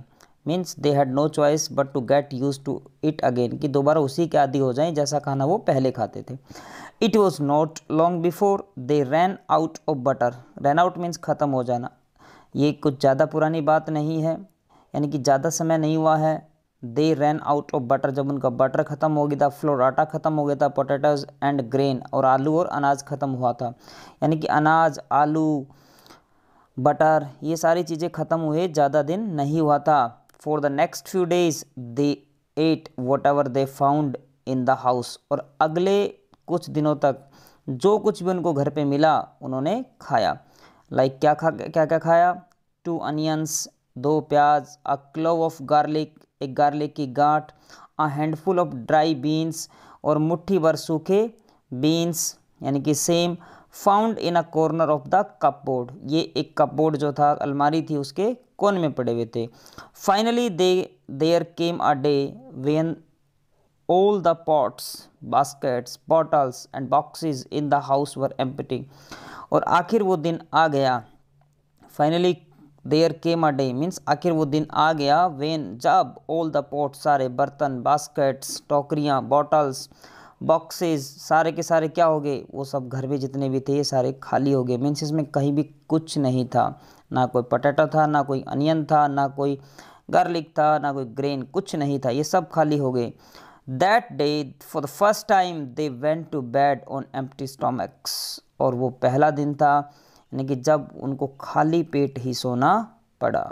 Means they had no choice but to get used to it again, कि दोबारा उसी के आदी हो जाएं जैसा खाना वो पहले खाते थे। It was not long before they ran out of butter. Ran out means ख़त्म हो जाना, ये कुछ ज़्यादा पुरानी बात नहीं है, यानी कि ज़्यादा समय नहीं हुआ है। दे रैन आउट ऑफ बटर, जब उनका बटर ख़त्म हो गया था, फ्लोर आटा ख़त्म हो गया था, पोटैटोज एंड ग्रेन, और आलू और अनाज ख़त्म हुआ था, यानी कि अनाज, आलू, बटर, ये सारी चीज़ें ख़त्म हुए ज़्यादा दिन नहीं हुआ था। For the next few days they ate whatever they found in the house, और अगले कुछ दिनों तक जो कुछ भी उनको घर पे मिला उन्होंने खाया। लाइक क्या क्या खाया, 2 अनियंस, 2 प्याज, अ क्लोव ऑफ गार्लिक, एक गार्लिक की गांठ, a handful of dry beans, और मुट्ठी भर सूखे बीन्स यानी कि same, found in a corner of the cupboard, ये एक कपबोर्ड जो था, अलमारी थी, उसके कोने में पड़े हुए थे। Finally there came a day when all the pots, baskets, bottles and boxes in the house were empty, और आखिर वो दिन आ गया। Finally there came a day means आखिर वो दिन आ गया, when, जब, all the pots, सारे बर्तन, बास्केट्स, टोकरियाँ, बॉटल्स, बॉक्सेस, सारे के सारे क्या हो गए, वो सब घर में जितने भी थे ये सारे खाली हो गए। मीन्स इसमें कहीं भी कुछ नहीं था, ना कोई पोटैटो था, ना कोई अनियन था, ना कोई गार्लिक था, ना कोई ग्रेन, कुछ नहीं था, ये सब खाली हो गए। That day for the first time they went to bed on empty stomachs, और वो पहला दिन था यानी कि जब उनको खाली पेट ही सोना पड़ा।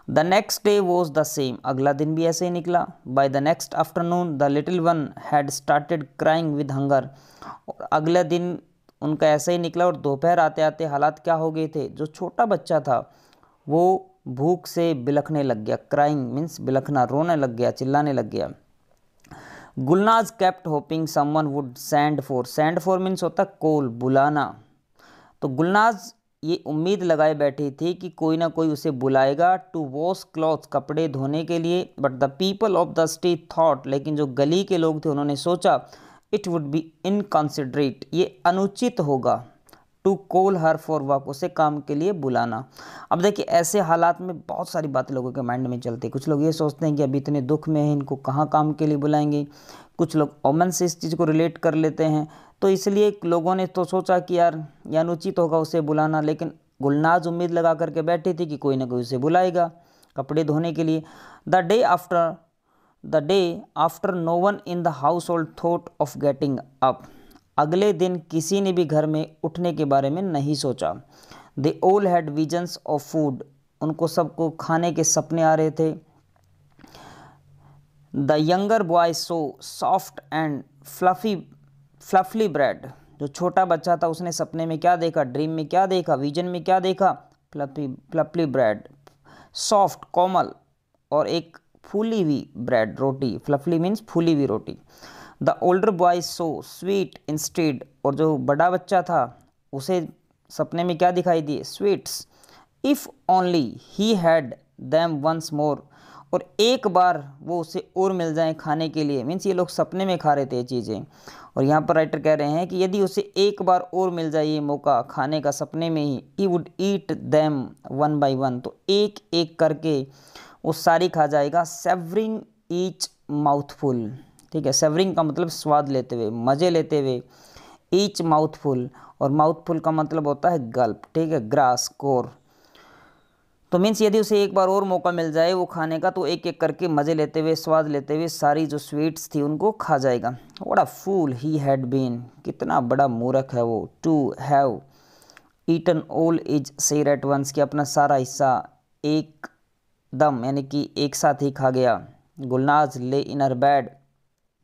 The next day was the same, अगला दिन भी ऐसे ही निकला। By the next afternoon the little one had started crying with hunger, और अगला दिन उनका ऐसे ही निकला और दोपहर आते आते हालात क्या हो गए थे, जो छोटा बच्चा था वो भूख से बिलखने लग गया। क्राइंग मीन्स बिलखना, रोने लग गया, चिल्लाने लग गया। Gulnaz kept hopping someone would send for means होता कोल, बुलाना। तो गुलनाज ये उम्मीद लगाए बैठी थी कि कोई ना कोई उसे बुलाएगा, टू वॉश क्लॉथ्स, कपड़े धोने के लिए। But the people of the street thought, लेकिन जो गली के लोग थे उन्होंने सोचा, इट वुड बी इनकॉन्सिडरेट, ये अनुचित होगा, to call her for work, उसे काम के लिए बुलाना। अब देखिए ऐसे हालात में बहुत सारी बातें लोगों के माइंड में चलती है। कुछ लोग ये सोचते हैं कि अभी इतने दुख में हैं, इनको कहाँ काम के लिए बुलाएंगे। कुछ लोग ओमन से इस चीज़ को रिलेट कर लेते हैं, तो इसलिए लोगों ने तो सोचा कि यार ये अनुचित होगा उसे बुलाना। लेकिन गुलनाज उम्मीद लगा करके बैठी थी कि कोई ना कोई उसे बुलाएगा कपड़े धोने के लिए। The day after no one in the household thought of getting up, अगले दिन किसी ने भी घर में उठने के बारे में नहीं सोचा। They all had visions of food, उनको सबको खाने के सपने आ रहे थे। The younger boy saw soft and fluffy bread, जो छोटा बच्चा था उसने सपने में क्या देखा, ड्रीम में क्या देखा, विजन में क्या देखा, फ्लफली ब्रेड, सॉफ्ट कोमल और एक फूली हुई ब्रेड रोटी, फ्लफली मीन्स फूली हुई रोटी। The older boy saw sweet instead, और जो बड़ा बच्चा था उसे सपने में क्या दिखाई दिए, sweets. If only he had them once more, और एक बार वो उसे और मिल जाए खाने के लिए, मीन्स ये लोग सपने में खा रहे थे ये चीज़ें, और यहाँ पर राइटर कह रहे हैं कि यदि उसे एक बार और मिल जाए ये मौका खाने का सपने में he would eat them one by one, तो एक एक करके वो सारी खा जाएगा। सेवरिंग ईच माउथफुल, ठीक है, सेवरिंग का मतलब स्वाद लेते हुए, मज़े लेते हुए, ईच माउथफुल, और माउथफुल का मतलब होता है गल्प, ठीक है, ग्रास कोर। तो मीन्स यदि उसे एक बार और मौका मिल जाए वो खाने का, तो एक एक करके मज़े लेते हुए, स्वाद लेते हुए सारी जो स्वीट्स थी उनको खा जाएगा। What a fool he had been, कितना बड़ा मूर्ख है वो, to have eaten all his share at once, कि अपना सारा हिस्सा एक दम यानी कि एक साथ ही खा गया। गुलनाज ले इन हर बेड,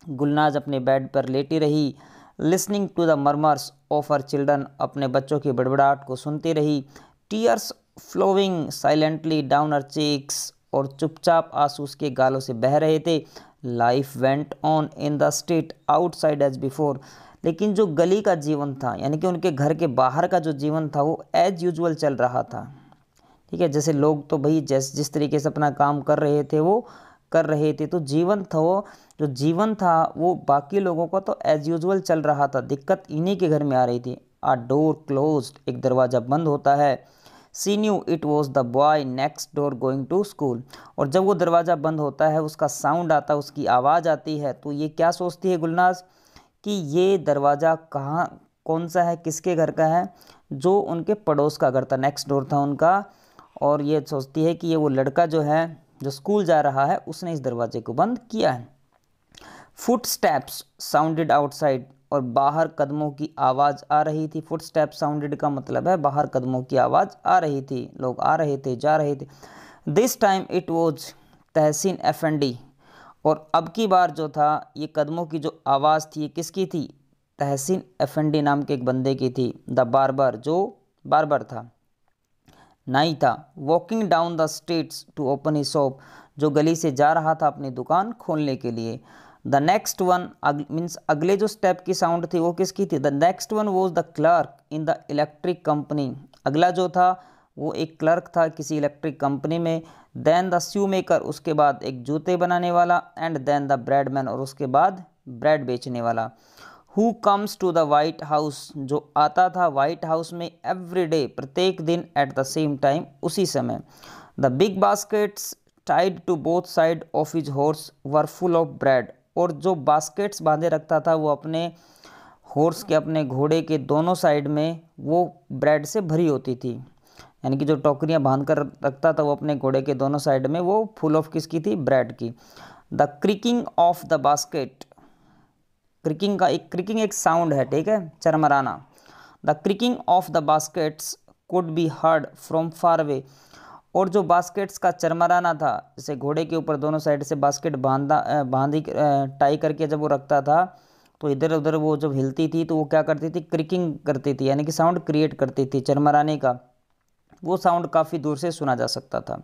गुलनाज अपने बेड पर लेटी रही। Listening to the murmurs of her children, अपने बच्चों की बड़बड़ाहट को सुनती रही। Tears flowing silently down her cheeks, और चुपचाप आंसू उसके गालों से बह रहे थे। Life went on in the street outside as before, लेकिन जो गली का जीवन था यानी कि उनके घर के बाहर का जो जीवन था वो एज यूजुअल चल रहा था, ठीक है। जैसे लोग तो भाई जिस तरीके से अपना काम कर रहे थे वो कर रहे थे, तो जीवन था वो, जो जीवन था वो बाकी लोगों का तो एज यूजुअल चल रहा था। दिक्कत इन्हीं के घर में आ रही थी। आ डोर क्लोज्ड, एक दरवाज़ा बंद होता है। She knew it was the boy next door going to school, और जब वो दरवाज़ा बंद होता है उसका साउंड आता है, उसकी आवाज़ आती है, तो ये क्या सोचती है गुलनाज कि ये दरवाज़ा कहाँ कौन सा है, किसके घर का है, जो उनके पड़ोस का घर था, नेक्स्ट डोर था उनका। और ये सोचती है कि ये वो लड़का जो है जो स्कूल जा रहा है उसने इस दरवाजे को बंद किया है। फुट स्टेप्स साउंडेड आउटसाइड, और बाहर कदमों की आवाज़ आ रही थी। फुट स्टेप साउंडेड का मतलब है बाहर कदमों की आवाज़ आ रही थी, लोग आ रहे थे, जा रहे थे। This time it was Tehseen F&D, और अब की बार जो था ये कदमों की जो आवाज़ थी ये किसकी थी, तहसीन एफएनडी नाम के एक बंदे की थी। द बार्बर, जो बार्बर था, नाई था। Walking down the streets to open his shop, जो गली से जा रहा था अपनी दुकान खोलने के लिए। द नेक्स्ट वन मीन्स अगले जो स्टेप की साउंड थी वो किसकी थी, the next one was the clerk in the electric company, अगला जो था वो एक क्लर्क था किसी इलेक्ट्रिक कंपनी में। देन द शू मेकर, उसके बाद एक जूते बनाने वाला। And then the bread man, और उसके बाद ब्रेड बेचने वाला। Who comes to the white house, जो आता था वाइट हाउस में एवरी डे, प्रत्येक दिन, एट द सेम टाइम, उसी समय। The big baskets tied to both side of his horse were full of bread, और जो बास्केट्स बांधे रखता था वो अपने हॉर्स के, अपने घोड़े के दोनों साइड में वो ब्रेड से भरी होती थी, यानी कि जो टोकरियां बांध कर रखता था वो अपने घोड़े के दोनों साइड में वो फुल ऑफ किसकी थी, ब्रेड की। The creaking of the basket, creaking एक साउंड है, ठीक है, चरमराना। The creaking of the baskets could be heard from far away, और जो बास्केट्स का चरमराना था, जैसे घोड़े के ऊपर दोनों साइड से बास्केट बांधी टाई करके जब वो रखता था तो इधर उधर वो जब हिलती थी तो वो क्या करती थी, क्रिकिंग करती थी, यानी कि साउंड क्रिएट करती थी चरमराने का। वो साउंड काफ़ी दूर से सुना जा सकता था।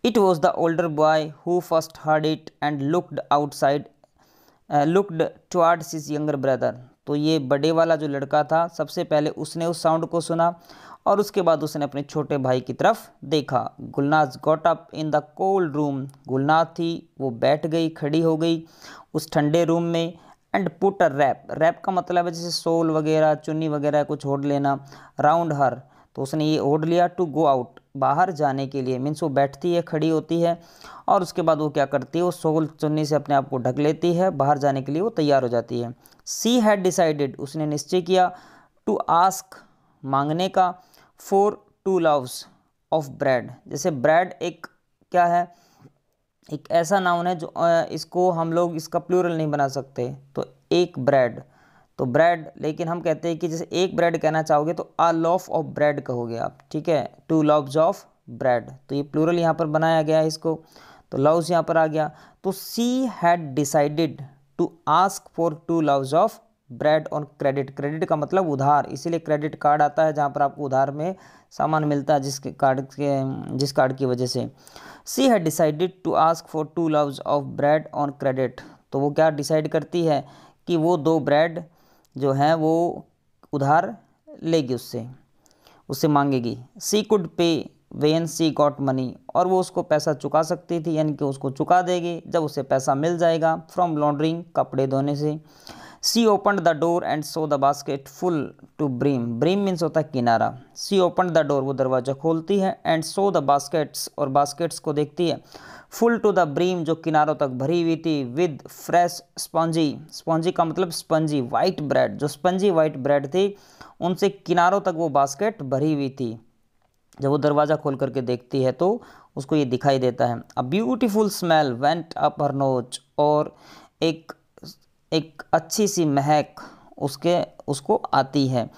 It was the older boy who first heard it and looked towards his younger brother, तो ये बड़े वाला जो लड़का था सबसे पहले उसने उस साउंड को सुना और उसके बाद उसने अपने छोटे भाई की तरफ देखा। Gulnaz got up in the cold room, Gulnaz थी वो बैठ गई, खड़ी हो गई उस ठंडे रूम में। एंड पुट अ रैप का मतलब है जैसे सोल वगैरह, चुन्नी वगैरह कुछ ओढ़ लेना। राउंड हर, तो उसने ये ओढ़ लिया। टू गो आउट, बाहर जाने के लिए, मीन्स वो बैठती है, खड़ी होती है, और उसके बाद वो क्या करती है, वो सोल चुन्नी से अपने आप को ढक लेती है, बाहर जाने के लिए वो तैयार हो जाती है। सी हैड डिसाइडेड, उसने निश्चय किया। टू आस्क, मांगने का। फॉर 2 loaves ऑफ ब्रेड, जैसे ब्रेड एक क्या है, एक ऐसा नाउन है जो इसको हम लोग इसका प्लूरल नहीं बना सकते, तो एक ब्रेड, तो ब्रेड, लेकिन हम कहते हैं कि जैसे एक ब्रेड कहना चाहोगे तो अ लॉफ ऑफ ब्रेड कहोगे आप, ठीक है, 2 लॉव्स ऑफ ब्रेड, तो ये प्लूरल यहाँ पर बनाया गया है इसको, तो लव्स यहाँ पर आ गया। तो she had decided to ask for 2 loaves of bread on credit, credit का मतलब उधार, इसीलिए क्रेडिट कार्ड आता है जहाँ पर आपको उधार में सामान मिलता है जिस कार्ड की वजह से। She had decided to ask for 2 loaves of bread on credit, तो वो क्या डिसाइड करती है कि वो 2 ब्रेड जो हैं वो उधार लेगी, उससे मांगेगी। सी कुड पे वेन सी गॉट मनी, और वो उसको पैसा चुका सकती थी, यानी कि उसको चुका देगी जब उसे पैसा मिल जाएगा, फ्रॉम लॉन्ड्रिंग, कपड़े धोने से। She opened the door and saw the basket full to brim, brim means होता है किनारा। सी ओपनड द डोर, वो दरवाजा खोलती है, एंड सो द बास्केट्स, और बास्केट्स को देखती है, फुल टू द ब्रीम, जो किनारों तक भरी हुई थी, विद फ्रेश स्पॉन्जी, स्पॉन्जी का मतलब स्पंजी वाइट ब्रेड, जो स्पंजी वाइट ब्रेड थी उनसे किनारों तक वो बास्केट भरी हुई थी। जब वो दरवाज़ा खोल करके देखती है तो उसको ये दिखाई देता है। A beautiful smell went up her nose, और एक अच्छी सी महक उसको आती है।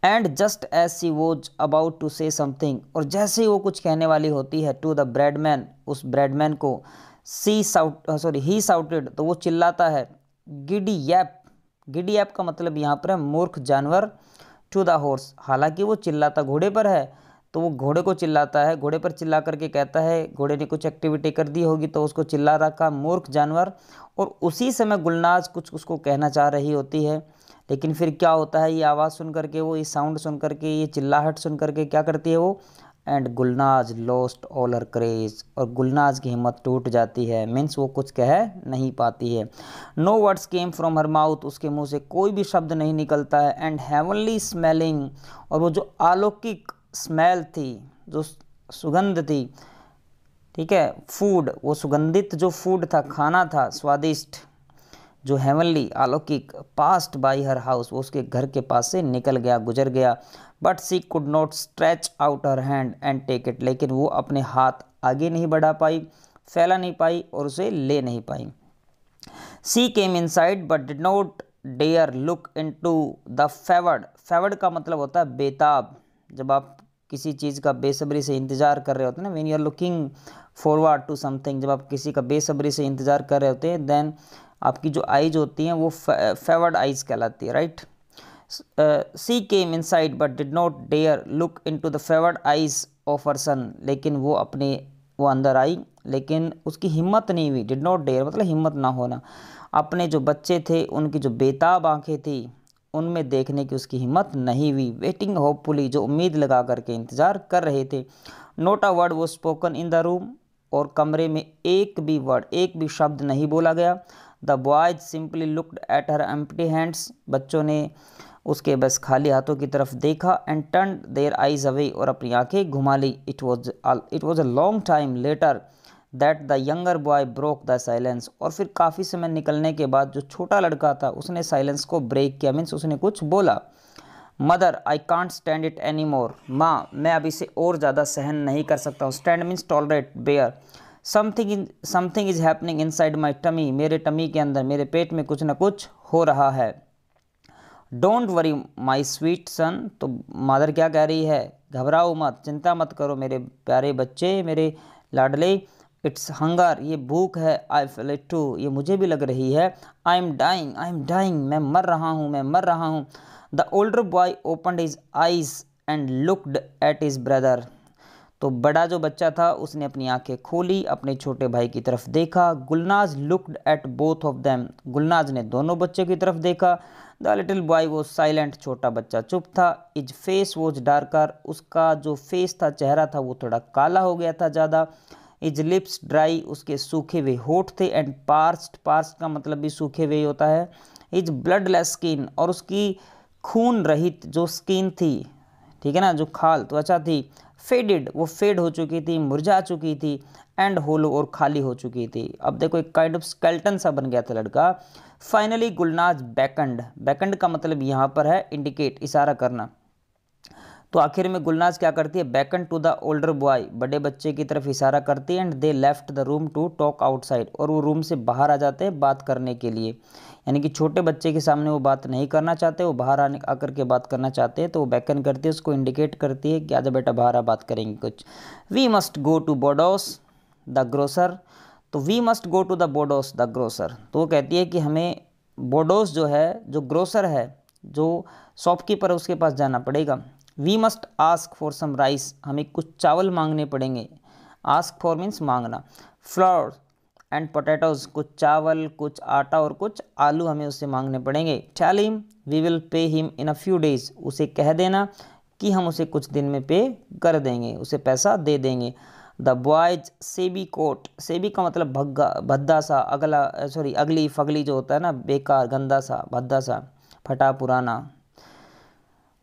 And just as she was about to say something, और जैसे ही वो कुछ कहने वाली होती है, टू द ब्रेडमैन, उस ब्रेडमैन को, ही साउटेड, तो वो चिल्लाता है, गिडी यैप, गिडी यैप का मतलब यहाँ पर है मूर्ख जानवर, टू द हॉर्स, हालांकि वो चिल्लाता घोड़े पर है, तो वो घोड़े को चिल्लाता है, घोड़े पर चिल्ला करके कहता है, घोड़े ने कुछ एक्टिविटी कर दी होगी तो उसको चिल्ला रखा मूर्ख जानवर। और उसी समय गुलनाज कुछ उसको कहना चाह रही होती है, लेकिन फिर क्या होता है, ये आवाज़ सुन करके, वो ये साउंड सुन करके, ये चिल्लाहट सुन करके क्या करती है वो, and Gulnaz lost all her craze, और गुलनाज की हिम्मत टूट जाती है, मीन्स वो कुछ कह नहीं पाती है। No words came from her mouth, उसके मुंह से कोई भी शब्द नहीं निकलता है। एंड हेवनली स्मेलिंग, और वो जो अलौकिक स्मेल थी, जो सुगंध थी, ठीक है, फूड, वो सुगंधित जो फूड था, खाना था स्वादिष्ट, जो हेवनली अलौकिक, पास्ट बाई हर हाउस, वो उसके घर के पास से निकल गया, गुजर गया। But she could not stretch out her hand and take it, लेकिन वो अपने हाथ आगे नहीं बढ़ा पाई, फैला नहीं पाई और उसे ले नहीं पाई। She came inside but did not dare look into the fevered, fevered का मतलब होता है बेताब, जब आप किसी चीज़ का बेसब्री से इंतज़ार कर रहे होते हैं ना, when you are looking forward to something, जब आप किसी का बेसब्री से इंतज़ार कर रहे होते हैं, देन आपकी जो आइज होती हैं वो फेवर्ड आइज कहलाती है, right. She came inside but did not dare look into the fevered eyes of her son, लेकिन वो अंदर आई, लेकिन उसकी हिम्मत नहीं हुई, डिड नॉट डेयर मतलब हिम्मत ना होना, अपने जो बच्चे थे उनकी जो बेताब आंखें थी उनमें देखने की उसकी हिम्मत नहीं हुई। वेटिंग होपफुली, जो उम्मीद लगा करके इंतज़ार कर रहे थे। नोट अ वर्ड वो स्पोकन इन द रूम, और कमरे में एक भी वर्ड, एक भी शब्द नहीं बोला गया। The boys simply looked at her empty hands, बच्चों ने उसके बस खाली हाथों की तरफ देखा। And turn their eyes away, और अपनी आंखें घुमा ली। It was a long time later that the younger boy broke the silence, और फिर काफ़ी समय निकलने के बाद जो छोटा लड़का था उसने साइलेंस को ब्रेक किया, मीन्स उसने कुछ बोला। Mother I can't stand it any more, माँ मैं अब इसे और ज़्यादा सहन नहीं कर सकता हूँ। Stand means tolerate, bear. Something is happening inside my tummy, मेरे टमी के अंदर, मेरे पेट में कुछ ना कुछ हो रहा है। डोंट वरी माई स्वीट सन, तो मदर क्या कह रही है, घबराओ मत, चिंता मत करो मेरे प्यारे बच्चे, मेरे लाडले। इट्स हंगर, ये भूख है। आई फील इट टू, ये मुझे भी लग रही है। आई एम डाइंग, मैं मर रहा हूँ। The older boy opened his eyes and looked at his brother, तो बड़ा जो बच्चा था उसने अपनी आंखें खोली, अपने छोटे भाई की तरफ देखा। Gulnaz looked at both of them, Gulnaz ने दोनों बच्चों की तरफ देखा। The little boy was silent, छोटा बच्चा चुप था। इज फेस वॉज डार्कर, उसका जो फेस था, चेहरा था, वो थोड़ा काला हो गया था ज़्यादा। इज लिप्स ड्राई, उसके सूखे हुए होठ थे। एंड पार्स्ट का मतलब भी सूखे हुए होता है। इज ब्लडलेस स्किन, और उसकी खून रहित जो स्किन थी, ठीक है ना, जो खाल त्वचा थी, फेडेड, वो फेड हो चुकी थी, मुरझा चुकी थी। एंड होलो, और खाली हो चुकी थी। अब देखो एक काइंड ऑफ स्केल्टन सा बन गया था लड़का। फाइनली गुलनाज बैकंड, बैकंड का मतलब यहाँ पर है इंडिकेट, इशारा करना, तो आखिर में गुलनाज क्या करती है, beckon to the older boy, बड़े बच्चे की तरफ इशारा करती है, and they left the room to talk outside, और वो रूम से बाहर आ जाते हैं बात करने के लिए। यानी कि छोटे बच्चे के सामने वो बात नहीं करना चाहते, वो बाहर आने आकर के बात करना चाहते हैं, तो वो बैकन करती है, उसको इंडिकेट करती है कि आजा बेटा बाहर आ, बात करेंगे कुछ। We must go to Bodos the grocer, तो we must go to the Bodos the grocer, तो वो कहती है कि हमें बोडोस जो है, जो ग्रोसर है, जो शॉपकीपर है, उसके पास जाना पड़ेगा। We must ask for some rice, हमें कुछ चावल मांगने पड़ेंगे। आस्क फॉर मीन्स मांगना। फ्लोर एंड पोटैटोज, कुछ चावल, कुछ आटा और कुछ आलू हमें उससे मांगने पड़ेंगे। Tell him we will pay him in a few days, उसे कह देना कि हम उसे कुछ दिन में पे कर देंगे, उसे पैसा दे देंगे। The boy's shabby coat, shabby का मतलब भग्गा, भद्दा सा, अगली फगली जो होता है ना, बेकार, गंदा सा, भद्दा सा, फटा पुराना,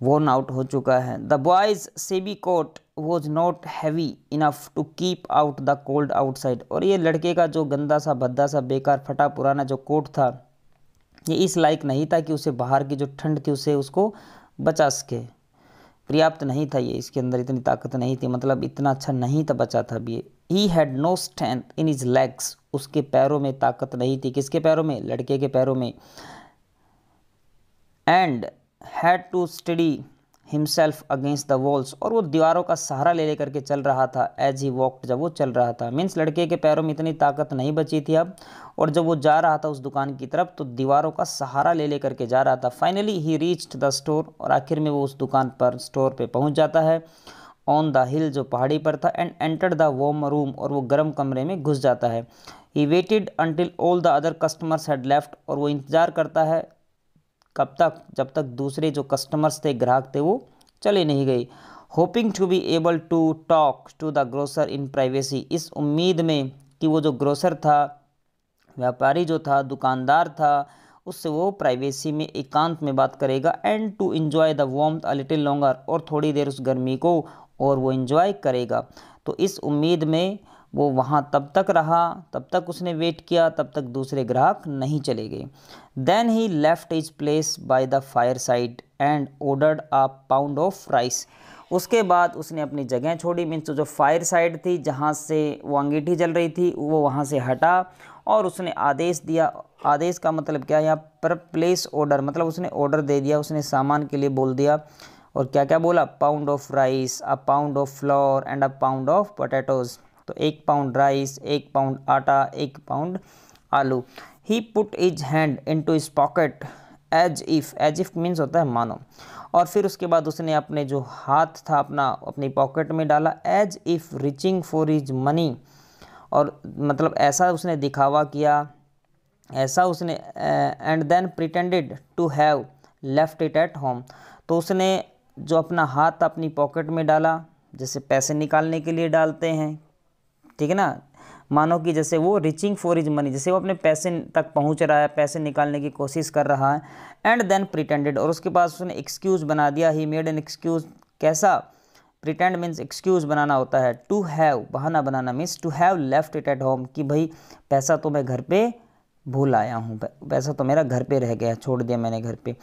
worn आउट हो चुका है। The boy's shabby coat was not heavy enough to keep out the cold outside, और ये लड़के का जो गंदा सा, भद्दा सा, बेकार, फटा पुराना जो कोट था, ये इस लायक नहीं था कि उसे बाहर की जो ठंड थी उसे उसको बचा सके। पर्याप्त नहीं था ये, इसके अंदर इतनी ताकत नहीं थी, मतलब इतना अच्छा नहीं था बचा था भी। He had no strength in his legs, उसके पैरों में ताकत नहीं थी। किसके पैरों में, लड़के के पैरों में। And had to steady himself against the walls, और वो दीवारों का सहारा ले लेकर के चल रहा था। एज ही वॉक्ड, जब वो चल रहा था, मीन्स लड़के के पैरों में इतनी ताकत नहीं बची थी अब, और जब वो जा रहा था उस दुकान की तरफ तो दीवारों का सहारा ले लेकर के जा रहा था। Finally he reached the store, और आखिर में वो उस दुकान पर, स्टोर पे पहुंच जाता है। ऑन द हिल, जो पहाड़ी पर था। And entered the warm room, और वो गर्म कमरे में घुस जाता है। He waited until all the other customers had left, और वो इंतजार करता है कब तक, जब तक दूसरे जो कस्टमर्स थे, ग्राहक थे, वो चले नहीं गए। Hoping to be able to talk to the grocer in privacy, इस उम्मीद में कि वो जो ग्रोसर था, व्यापारी जो था, दुकानदार था, उससे वो प्राइवेसी में, एकांत में बात करेगा। And to enjoy the warmth a little longer, और थोड़ी देर उस गर्मी को और वो इन्जॉय करेगा। तो इस उम्मीद में वो वहाँ तब तक रहा, तब तक उसने वेट किया, तब तक दूसरे ग्राहक नहीं चले गए। Then he left his place by the fireside and ordered a pound of rice, उसके बाद उसने अपनी जगह छोड़ी, मीन्स जो फायर साइड थी, जहाँ से वो अंगीठी जल रही थी, वो वहाँ से हटा, और उसने आदेश दिया। आदेश का मतलब क्या है यहाँ पर, प्लेस ऑर्डर, मतलब उसने ऑर्डर दे दिया, उसने सामान के लिए बोल दिया। और क्या क्या बोला, pound of rice, a pound of floor and a pound of potatoes, तो 1 पाउंड राइस, 1 पाउंड आटा, 1 पाउंड आलू। He put his hand into his pocket as if means होता है मानो, और फिर उसके बाद उसने अपने जो हाथ था अपना अपनी पॉकेट में डाला, as if reaching for his money, और मतलब ऐसा उसने दिखावा किया, ऐसा उसने, and then pretended to have left it at home, तो उसने जो अपना हाथ अपनी पॉकेट में डाला, जैसे पैसे निकालने के लिए डालते हैं, ठीक है ना, मानो कि जैसे वो रिचिंग फॉर हिज मनी, जैसे वो अपने पैसे तक पहुंच रहा है, पैसे निकालने की कोशिश कर रहा है। एंड देन प्रिटेंडेड, और उसके पास उसने एक्सक्यूज़ बना दिया। ही मेड एन एक्सक्यूज़, कैसा, प्रिटेंड मीन्स एक्सक्यूज़ बनाना होता है। टू हैव, बहाना बनाना, means to have left it at home, कि भाई पैसा तो मैं घर पे भूल आया हूँ, पैसा तो मेरा घर पे रह गया, छोड़ दिया मैंने घर पे।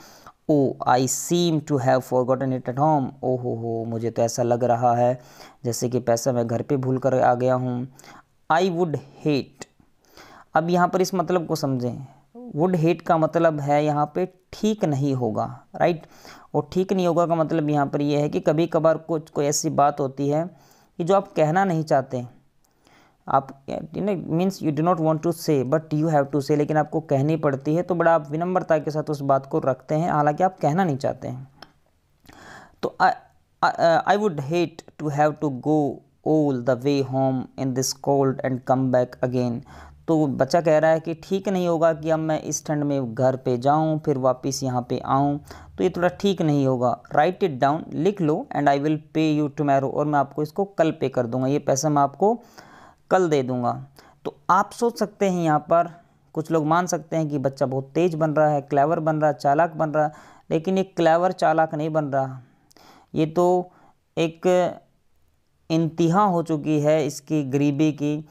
Oh I seem to have forgotten it at home, ओ हो, मुझे तो ऐसा लग रहा है जैसे कि पैसा मैं घर पे भूल कर आ गया हूँ। आई वुड हेट, अब यहाँ पर इस मतलब को समझें। वुड हेट का मतलब है यहाँ पे ठीक नहीं होगा, राइट। और ठीक नहीं होगा का मतलब यहाँ पर यह है कि कभी कभार कुछ कोई ऐसी बात होती है कि जो आप कहना नहीं चाहते, आप means you do not want to say but you have to say, लेकिन आपको कहनी पड़ती है, तो बड़ा आप विनम्रता के साथ उस बात को रखते हैं, हालांकि आप कहना नहीं चाहते हैं। तो I would hate to have to go all the way home in this cold and come back again, तो बच्चा कह रहा है कि ठीक नहीं होगा कि अब मैं इस ठंड में घर पे जाऊं फिर वापस यहाँ पे आऊं, तो ये थोड़ा ठीक नहीं होगा। राइट इट डाउन, लिख लो, and I will pay you tomorrow, और मैं आपको इसको कल पे कर दूंगा, ये पैसा मैं आपको कल दे दूंगा। तो आप सोच सकते हैं यहाँ पर, कुछ लोग मान सकते हैं कि बच्चा बहुत तेज बन रहा है, क्लेवर बन रहा है, चालाक बन रहा है, लेकिन ये क्लेवर चालाक नहीं बन रहा, ये तो एक इंतहा हो चुकी है इसकी गरीबी की।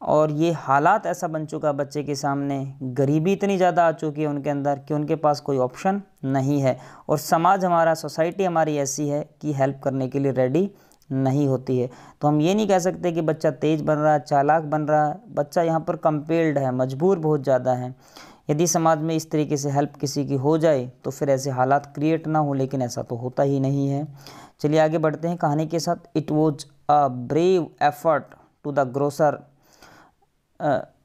और ये हालात ऐसा बन चुका बच्चे के सामने, गरीबी इतनी ज़्यादा आ चुकी है उनके अंदर कि उनके पास कोई ऑप्शन नहीं है। और समाज हमारा, सोसाइटी हमारी ऐसी है कि हेल्प करने के लिए रेडी नहीं होती है। तो हम ये नहीं कह सकते कि बच्चा तेज़ बन रहा है, चालाक बन रहा है, बच्चा यहाँ पर कंपेल्ड है, मजबूर बहुत ज़्यादा है। यदि समाज में इस तरीके से हेल्प किसी की हो जाए तो फिर ऐसे हालात क्रिएट ना हो, लेकिन ऐसा तो होता ही नहीं है। चलिए आगे बढ़ते हैं कहानी के साथ। It was a brave effort to the grocer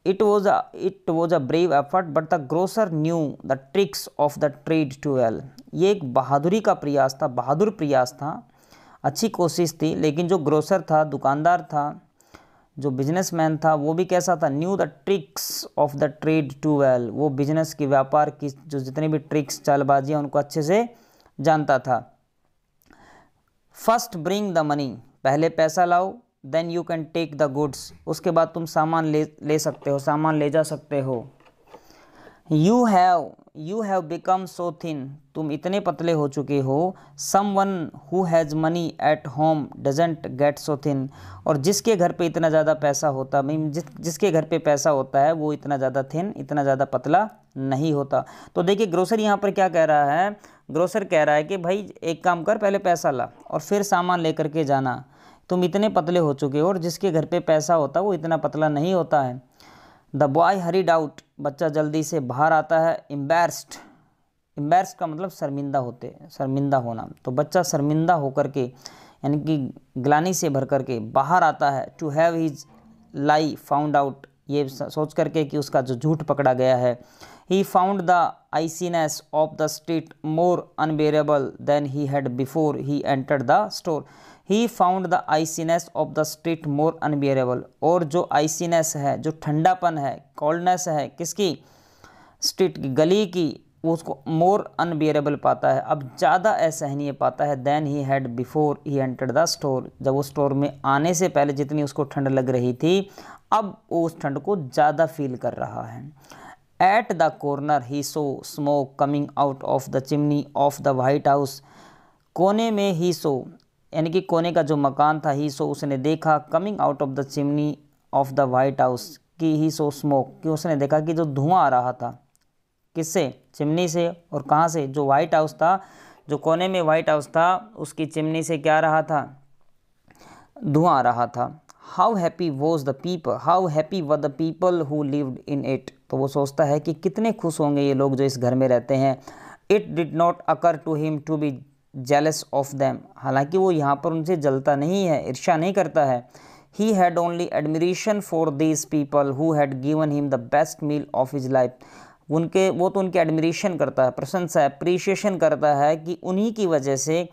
it was a brave effort, but the grocer knew the tricks of the trade too well. ये एक बहादुरी का प्रयास था, बहादुर प्रयास था, अच्छी कोशिश थी, लेकिन जो ग्रोसर था, दुकानदार था, जो बिजनेसमैन था, वो भी कैसा था? Knew the tricks of the trade too well. वो बिजनेस की, व्यापार की जो जितनी भी ट्रिक्स, चालबाजियाँ, उनको अच्छे से जानता था। फर्स्ट ब्रिंग द मनी, पहले पैसा लाओ, then you can take the goods, उसके बाद तुम सामान ले सकते हो, सामान ले जा सकते हो। You have become so thin, तुम इतने पतले हो चुके हो। Someone who has money at home doesn't get so thin, और जिसके घर पे इतना ज़्यादा पैसा होता, जिसके घर पे पैसा होता है वो इतना ज़्यादा थिन, इतना ज़्यादा पतला नहीं होता। तो देखिए ग्रोसर यहाँ पर क्या कह रहा है? ग्रोसर कह रहा है कि भाई एक काम कर, पहले पैसा ला और फिर सामान लेकर के जाना। तुम इतने पतले हो चुके हो, और जिसके घर पे पैसा होता है वो इतना पतला नहीं होता है। द बॉय हरीड आउट, बच्चा जल्दी से बाहर आता है। एम्बैरेस्ड, एम्बैरेस्ड का मतलब शर्मिंदा होना। तो बच्चा शर्मिंदा होकर के, यानी कि ग्लानि से भर करके बाहर आता है। To have his lie found out, ये सोच करके कि उसका जो झूठ पकड़ा गया है। He found the iciness of the street more unbearable than he had before he entered the store. He found the iciness of the street more unbearable, और जो आइसीनेस है, जो ठंडापन है, कोल्डनेस है, किसकी? स्ट्रीट की, गली की, वो उसको मोर अनबियरेबल पाता है, अब ज़्यादा असहनीय पाता है। Then he had before he entered the store, जब वो स्टोर में आने से पहले जितनी उसको ठंड लग रही थी, अब वो उस ठंड को ज़्यादा फील कर रहा है। At the corner he so smoke coming out of the chimney of the white house, कोने में ही सो, यानी कि कोने का जो मकान था, ही सो उसने देखा, coming out of the chimney of the white house, कि ही सो स्मोक, कि उसने देखा कि जो धुआं आ रहा था, किससे? चिमनी से। और कहाँ से? जो वाइट हाउस था, जो कोने में वाइट हाउस था, उसकी चिमनी से क्या आ रहा था? धुआं आ रहा था। How happy was the people, how happy were the people who lived in it, तो वो सोचता है कि कितने खुश होंगे ये लोग जो इस घर में रहते हैं। It did not occur to him to be jealous of them, हालांकि वो यहाँ पर उनसे जलता नहीं है, ईर्ष्या नहीं करता है। He had only admiration for these people who had given him the best meal of his life, वो तो उनके एडमिरेशन करता है, प्रशंसा, अप्रिशिएशन करता है कि उन्हीं की वजह से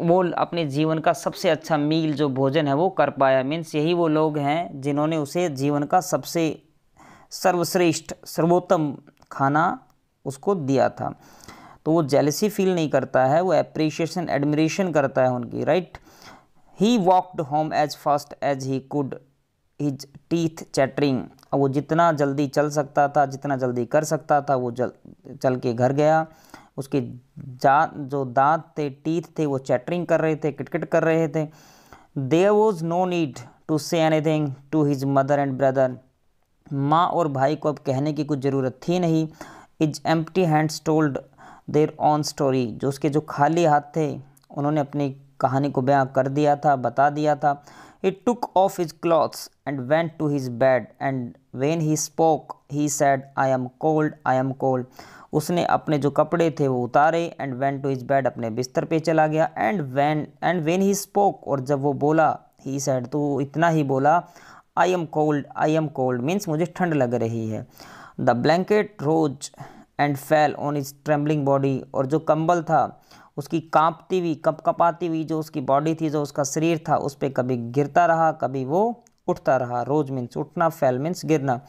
वो अपने जीवन का सबसे अच्छा मील, जो भोजन है, वो कर पाया। मीन्स यही वो लोग हैं जिन्होंने उसे जीवन का सबसे सर्वश्रेष्ठ, सर्वोत्तम खाना उसको दिया था। तो वो जेलसी फील नहीं करता है, वो एप्रिशिएशन, एडमिरेशन करता है उनकी, right. He walked home as fast as he could, his teeth chattering, और वो जितना जल्दी चल सकता था, जितना जल्दी कर सकता था, वो चल के घर गया। उसके जो दांत थे, टीथ थे, वो चैटरिंग कर रहे थे, किटकिट कर रहे थे। There was no need to say anything to his mother and brother, माँ और भाई को अब कहने की कुछ ज़रूरत थी नहीं। His empty hands told their own story, जो उसके जो खाली हाथ थे उन्होंने अपनी कहानी को बयां कर दिया था, बता दिया था। He took off his clothes and went to his bed, and when he spoke he said, I am cold, I am cold. उसने अपने जो कपड़े थे वो उतारे, and went to his bed, अपने बिस्तर पे चला गया। and when he spoke, और जब वो बोला, he said, तो इतना ही बोला, I am cold means मुझे ठंड लग रही है। The blanket rose and fell on his trembling body, और जो कंबल था उसकी कांपती हुई, कपकपाती हुई जो उसकी बॉडी थी, जो उसका शरीर था, उस पर कभी गिरता रहा, कभी वो उठता रहा। रोज मीन्स उठना, फैल मीन्स गिरना।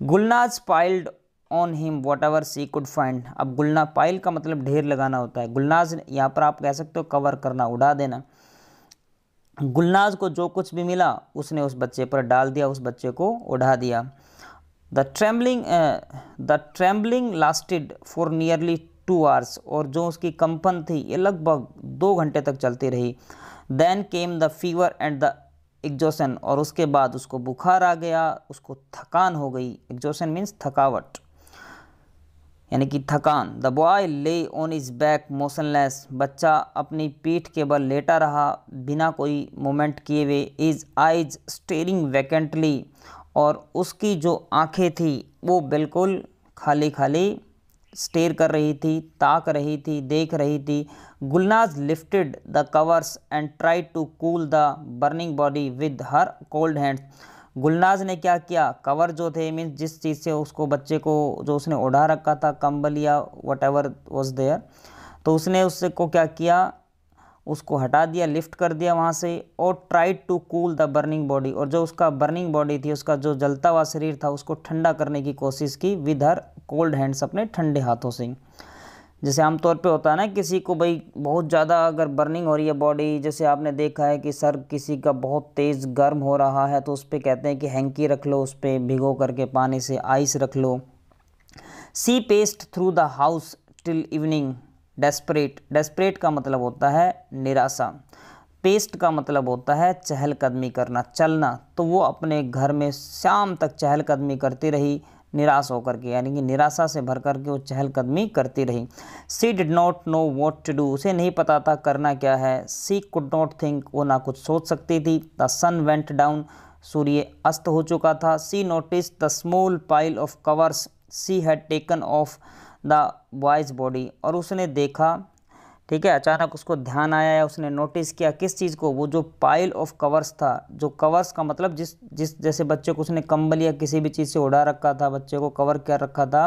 Gulnaz piled on him what ever see could find, अब गुलना, पाइल का मतलब ढेर लगाना होता है, गुलनाज यहाँ पर आप कह सकते हो कवर करना, उड़ा देना। गुलनाज को जो कुछ भी मिला उसने उस बच्चे पर डाल दिया, उस बच्चे को उड़ा दिया। The trembling lasted for nearly 2 hours, और जो उसकी कंपन थी ये लगभग 2 घंटे तक चलती रही। Then came the fever and the exhaustion, और उसके बाद उसको बुखार आ गया, उसको थकान हो गई। एग्जॉशन मीन्स थकावट यानी कि थकान। द बॉय ले ऑन इज बैक मोशनलेस, बच्चा अपनी पीठ के बल लेटा रहा बिना कोई मूवमेंट किए हुए। इज आइज स्टेरिंग वैकेंटली, और उसकी जो आंखें थी वो बिल्कुल खाली खाली स्टेयर कर रही थी, ताक रही थी, देख रही थी। Gulnaz lifted the covers and tried to cool the burning body with her cold hands. Gulnaz ने क्या किया, कवर जो थे मीन्स जिस चीज़ से उसको बच्चे को जो उसने ओढ़ा रखा था, कंबल या वट एवर वॉज देयर, तो उसने उससे को क्या किया, उसको हटा दिया, लिफ्ट कर दिया वहाँ से, और tried to cool the burning body, और जो उसका बर्निंग बॉडी थी, उसका जो जलता हुआ शरीर था, उसको ठंडा करने की कोशिश की विद हर कोल्ड हैंड्स, अपने ठंडे हाथों से। जैसे आमतौर पे होता है ना, किसी को भाई बहुत ज़्यादा अगर बर्निंग हो रही है बॉडी, जैसे आपने देखा है कि सर किसी का बहुत तेज़ गर्म हो रहा है तो उस पर कहते हैं कि हैंकी रख लो, उस पर भिगो करके पानी से आइस रख लो। She paced through the house till evening desperate, desperate का मतलब होता है निराशा, पेस्ट का मतलब होता है चहलकदमी करना, चलना, तो वो अपने घर में शाम तक चहलकदमी करती रही निराश होकर के, यानी कि निराशा से भर करके वो चहलकदमी करती रही। She did not know what to do, उसे नहीं पता था करना क्या है। सी कुड नॉट थिंक, वो ना कुछ सोच सकती थी। द सन वेंट डाउन, सूर्य अस्त हो चुका था। She notice the small pile of covers she had taken off the boy's body, और उसने देखा, ठीक है, अचानक उसको ध्यान आया या उसने नोटिस किया किस चीज़ को, वो जो पाइल ऑफ कवर्स था, जो कवर्स का मतलब जिस जैसे बच्चे को उसने कंबल या किसी भी चीज़ से उड़ा रखा था, बच्चे को कवर कर रखा था,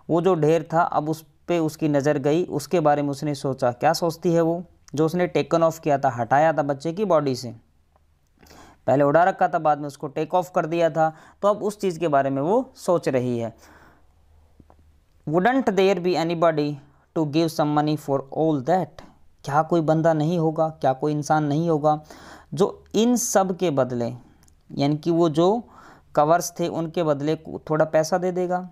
वो जो ढेर था, अब उस पे उसकी नज़र गई, उसके बारे में उसने सोचा। क्या सोचती है वो, जो उसने टेकन ऑफ किया था, हटाया था बच्चे की बॉडी से, पहले उड़ा रखा था, बाद में उसको टेक ऑफ कर दिया था, तो अब उस चीज़ के बारे में वो सोच रही है। Wouldn't there be anybody to give some money for all that, क्या कोई बंदा नहीं होगा, क्या कोई इंसान नहीं होगा जो इन सब के बदले, यानी कि वो जो कवर्स थे उनके बदले थोड़ा पैसा दे देगा।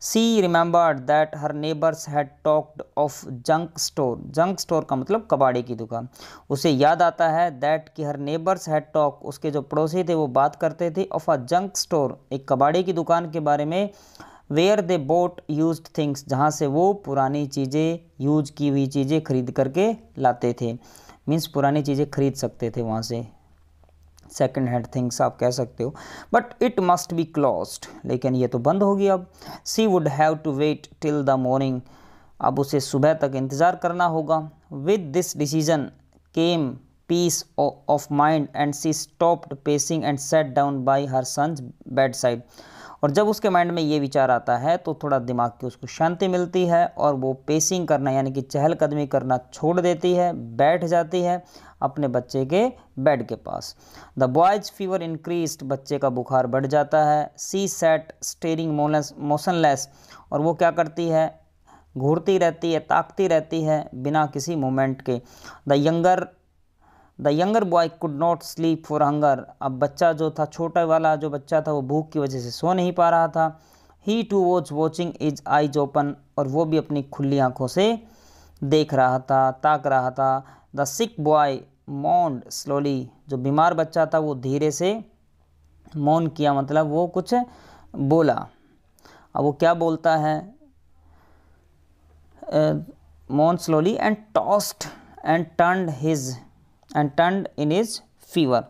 She remembered that her neighbours had talked of junk store, junk store का मतलब कबाड़ी की दुकान। उसे याद आता है दैट कि हर नेबर्स हैड टॉक, उसके जो पड़ोसी थे वो बात करते थे, ऑफ अ जंक स्टोर, एक कबाड़ी की दुकान के बारे में, where they bought used things, जहाँ से वो पुरानी चीज़ें, यूज की हुई चीज़ें खरीद करके लाते थे, मीन्स पुरानी चीज़ें खरीद सकते थे वहाँ से, सेकंड हैंड थिंग्स आप कह सकते हो। But it must be closed, लेकिन ये तो बंद होगी अब। She would have to wait till the morning, अब उसे सुबह तक इंतज़ार करना होगा। With this decision came peace of mind and she stopped pacing and sat down by her son's bed side, और जब उसके माइंड में ये विचार आता है तो थोड़ा दिमाग की उसको शांति मिलती है, और वो पेसिंग करना यानी कि चहलकदमी करना छोड़ देती है, बैठ जाती है अपने बच्चे के बेड के पास। द बॉयज फीवर इंक्रीज्ड, बच्चे का बुखार बढ़ जाता है। सी सेट स्टेरिंग मोशनलेस, और वो क्या करती है, घूरती रहती है, ताकती रहती है बिना किसी मोमेंट के। The younger boy could not sleep for hunger, अब बच्चा जो था, छोटा वाला जो बच्चा था, वो भूख की वजह से सो नहीं पा रहा था। He too watch watching his eyes open, और वो भी अपनी खुली आंखों से देख रहा था, ताक रहा था। द सिक बॉय मौन्ड स्लोली, जो बीमार बच्चा था वो धीरे से मौन किया, मतलब वो कुछ बोला। अब वो क्या बोलता है, मौन slowly and tossed and turned in his fever.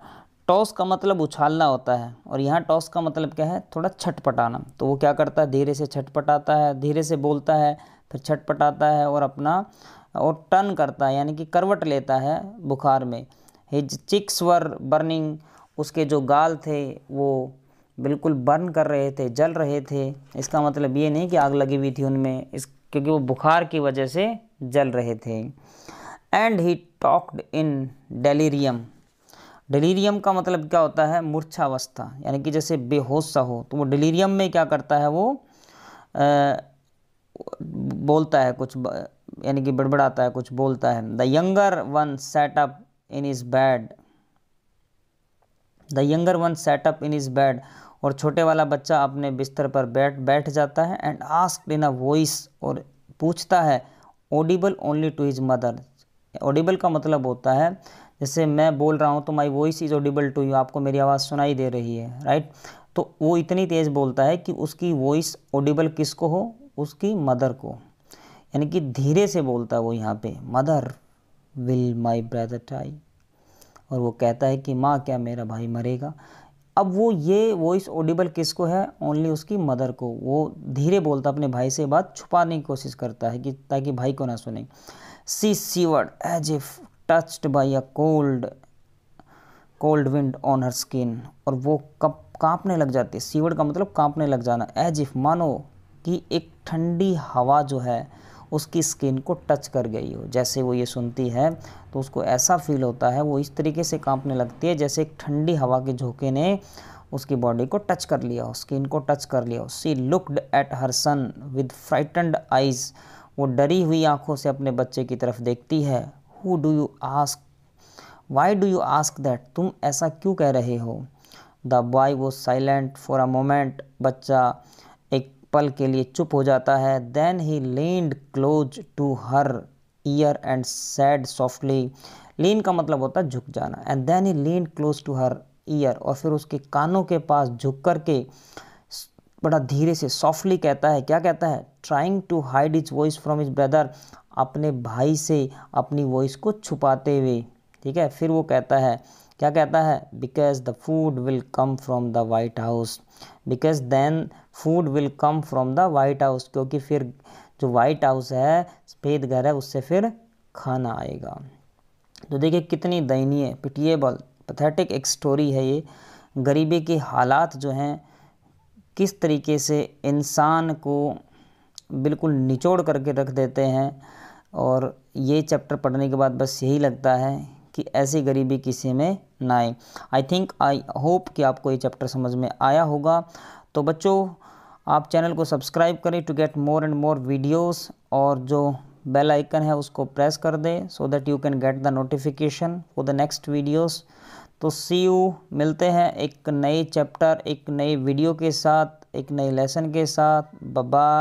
Toss का मतलब उछालना होता है, और यहाँ टॉस का मतलब क्या है, थोड़ा छटपटाना। तो वो क्या करता है, धीरे से छटपटाता है, धीरे से बोलता है, फिर छटपटाता है और अपना और टर्न करता है, यानी कि करवट लेता है बुखार में। हिज चिक्स वर बर्निंग, उसके जो गाल थे वो बिल्कुल बर्न कर रहे थे, जल रहे थे। इसका मतलब ये नहीं कि आग लगी हुई थी उनमें, क्योंकि वो बुखार की वजह से जल रहे थे। And he talked in delirium, delirium का मतलब क्या होता है, मूर्छावस्था, यानी कि जैसे बेहोश सा हो, तो वो डेलीरियम में क्या करता है, वो बोलता है कुछ, यानी कि बड़बड़ाता है, कुछ बोलता है। The younger one set up in his bed, the younger one set up in his bed, और छोटे वाला बच्चा अपने बिस्तर पर बैठ जाता है। And asked in a voice, और पूछता है, audible only to his mother. Audible का मतलब होता है जैसे मैं बोल रहा हूँ तो my voice is audible to you, आपको मेरी आवाज़ सुनाई दे रही है, राइट। तो वो इतनी तेज़ बोलता है कि उसकी वॉइस ऑडिबल किसको हो, उसकी मदर को, यानी कि धीरे से बोलता है वो यहाँ पे, mother will my brother die, और वो कहता है कि माँ क्या मेरा भाई मरेगा। अब वो ये वॉइस ऑडिबल किसको है, ओनली उसकी मदर को। वो धीरे बोलता, अपने भाई से बात छुपाने की कोशिश करता है कि ताकि भाई को ना सुने। She shivered as if touched by a cold wind on her skin, और वो कब कांपने लग जाती है। सीवर्ड का मतलब कांपने लग जाना, एज इफ मानो कि एक ठंडी हवा जो है उसकी स्किन को टच कर गई हो। जैसे वो ये सुनती है तो उसको ऐसा फील होता है, वो इस तरीके से कांपने लगती है जैसे एक ठंडी हवा के झोंके ने उसकी बॉडी को टच कर लिया हो, स्किन को टच कर लिया हो। She looked at her son with frightened eyes, वो डरी हुई आंखों से अपने बच्चे की तरफ देखती है। Who do you ask, why do you ask that, तुम ऐसा क्यों कह रहे हो। The boy was silent for a moment, बच्चा एक पल के लिए चुप हो जाता है। Then he leaned close to her ear and said softly, lean का मतलब होता है झुक जाना, and then he leaned close to her ear, और फिर उसके कानों के पास झुक करके बड़ा धीरे से सॉफ्टली कहता है, क्या कहता है, trying to hide his voice from his brother, अपने भाई से अपनी वॉइस को छुपाते हुए, ठीक है। फिर वो कहता है, क्या कहता है, because the food will come from the white house, because then food will come from the white house, क्योंकि फिर जो वाइट हाउस है, सफ़ेद घर है, उससे फिर खाना आएगा। तो देखिए कितनी दयनीय, पिटिएबल, पैथेटिक एक स्टोरी है ये। गरीबी के हालात जो हैं किस तरीके से इंसान को बिल्कुल निचोड़ करके रख देते हैं, और ये चैप्टर पढ़ने के बाद बस यही लगता है कि ऐसी गरीबी किसी में ना आए। आई होप कि आपको ये चैप्टर समझ में आया होगा। तो बच्चों, आप चैनल को सब्सक्राइब करें to get more and more videos, और जो बेल आइकन है उसको प्रेस कर दें so that you can get the notification for the next videos. तो सी यू, मिलते हैं एक नए चैप्टर, एक नए वीडियो के साथ, एक नए लेसन के साथ। Bye bye.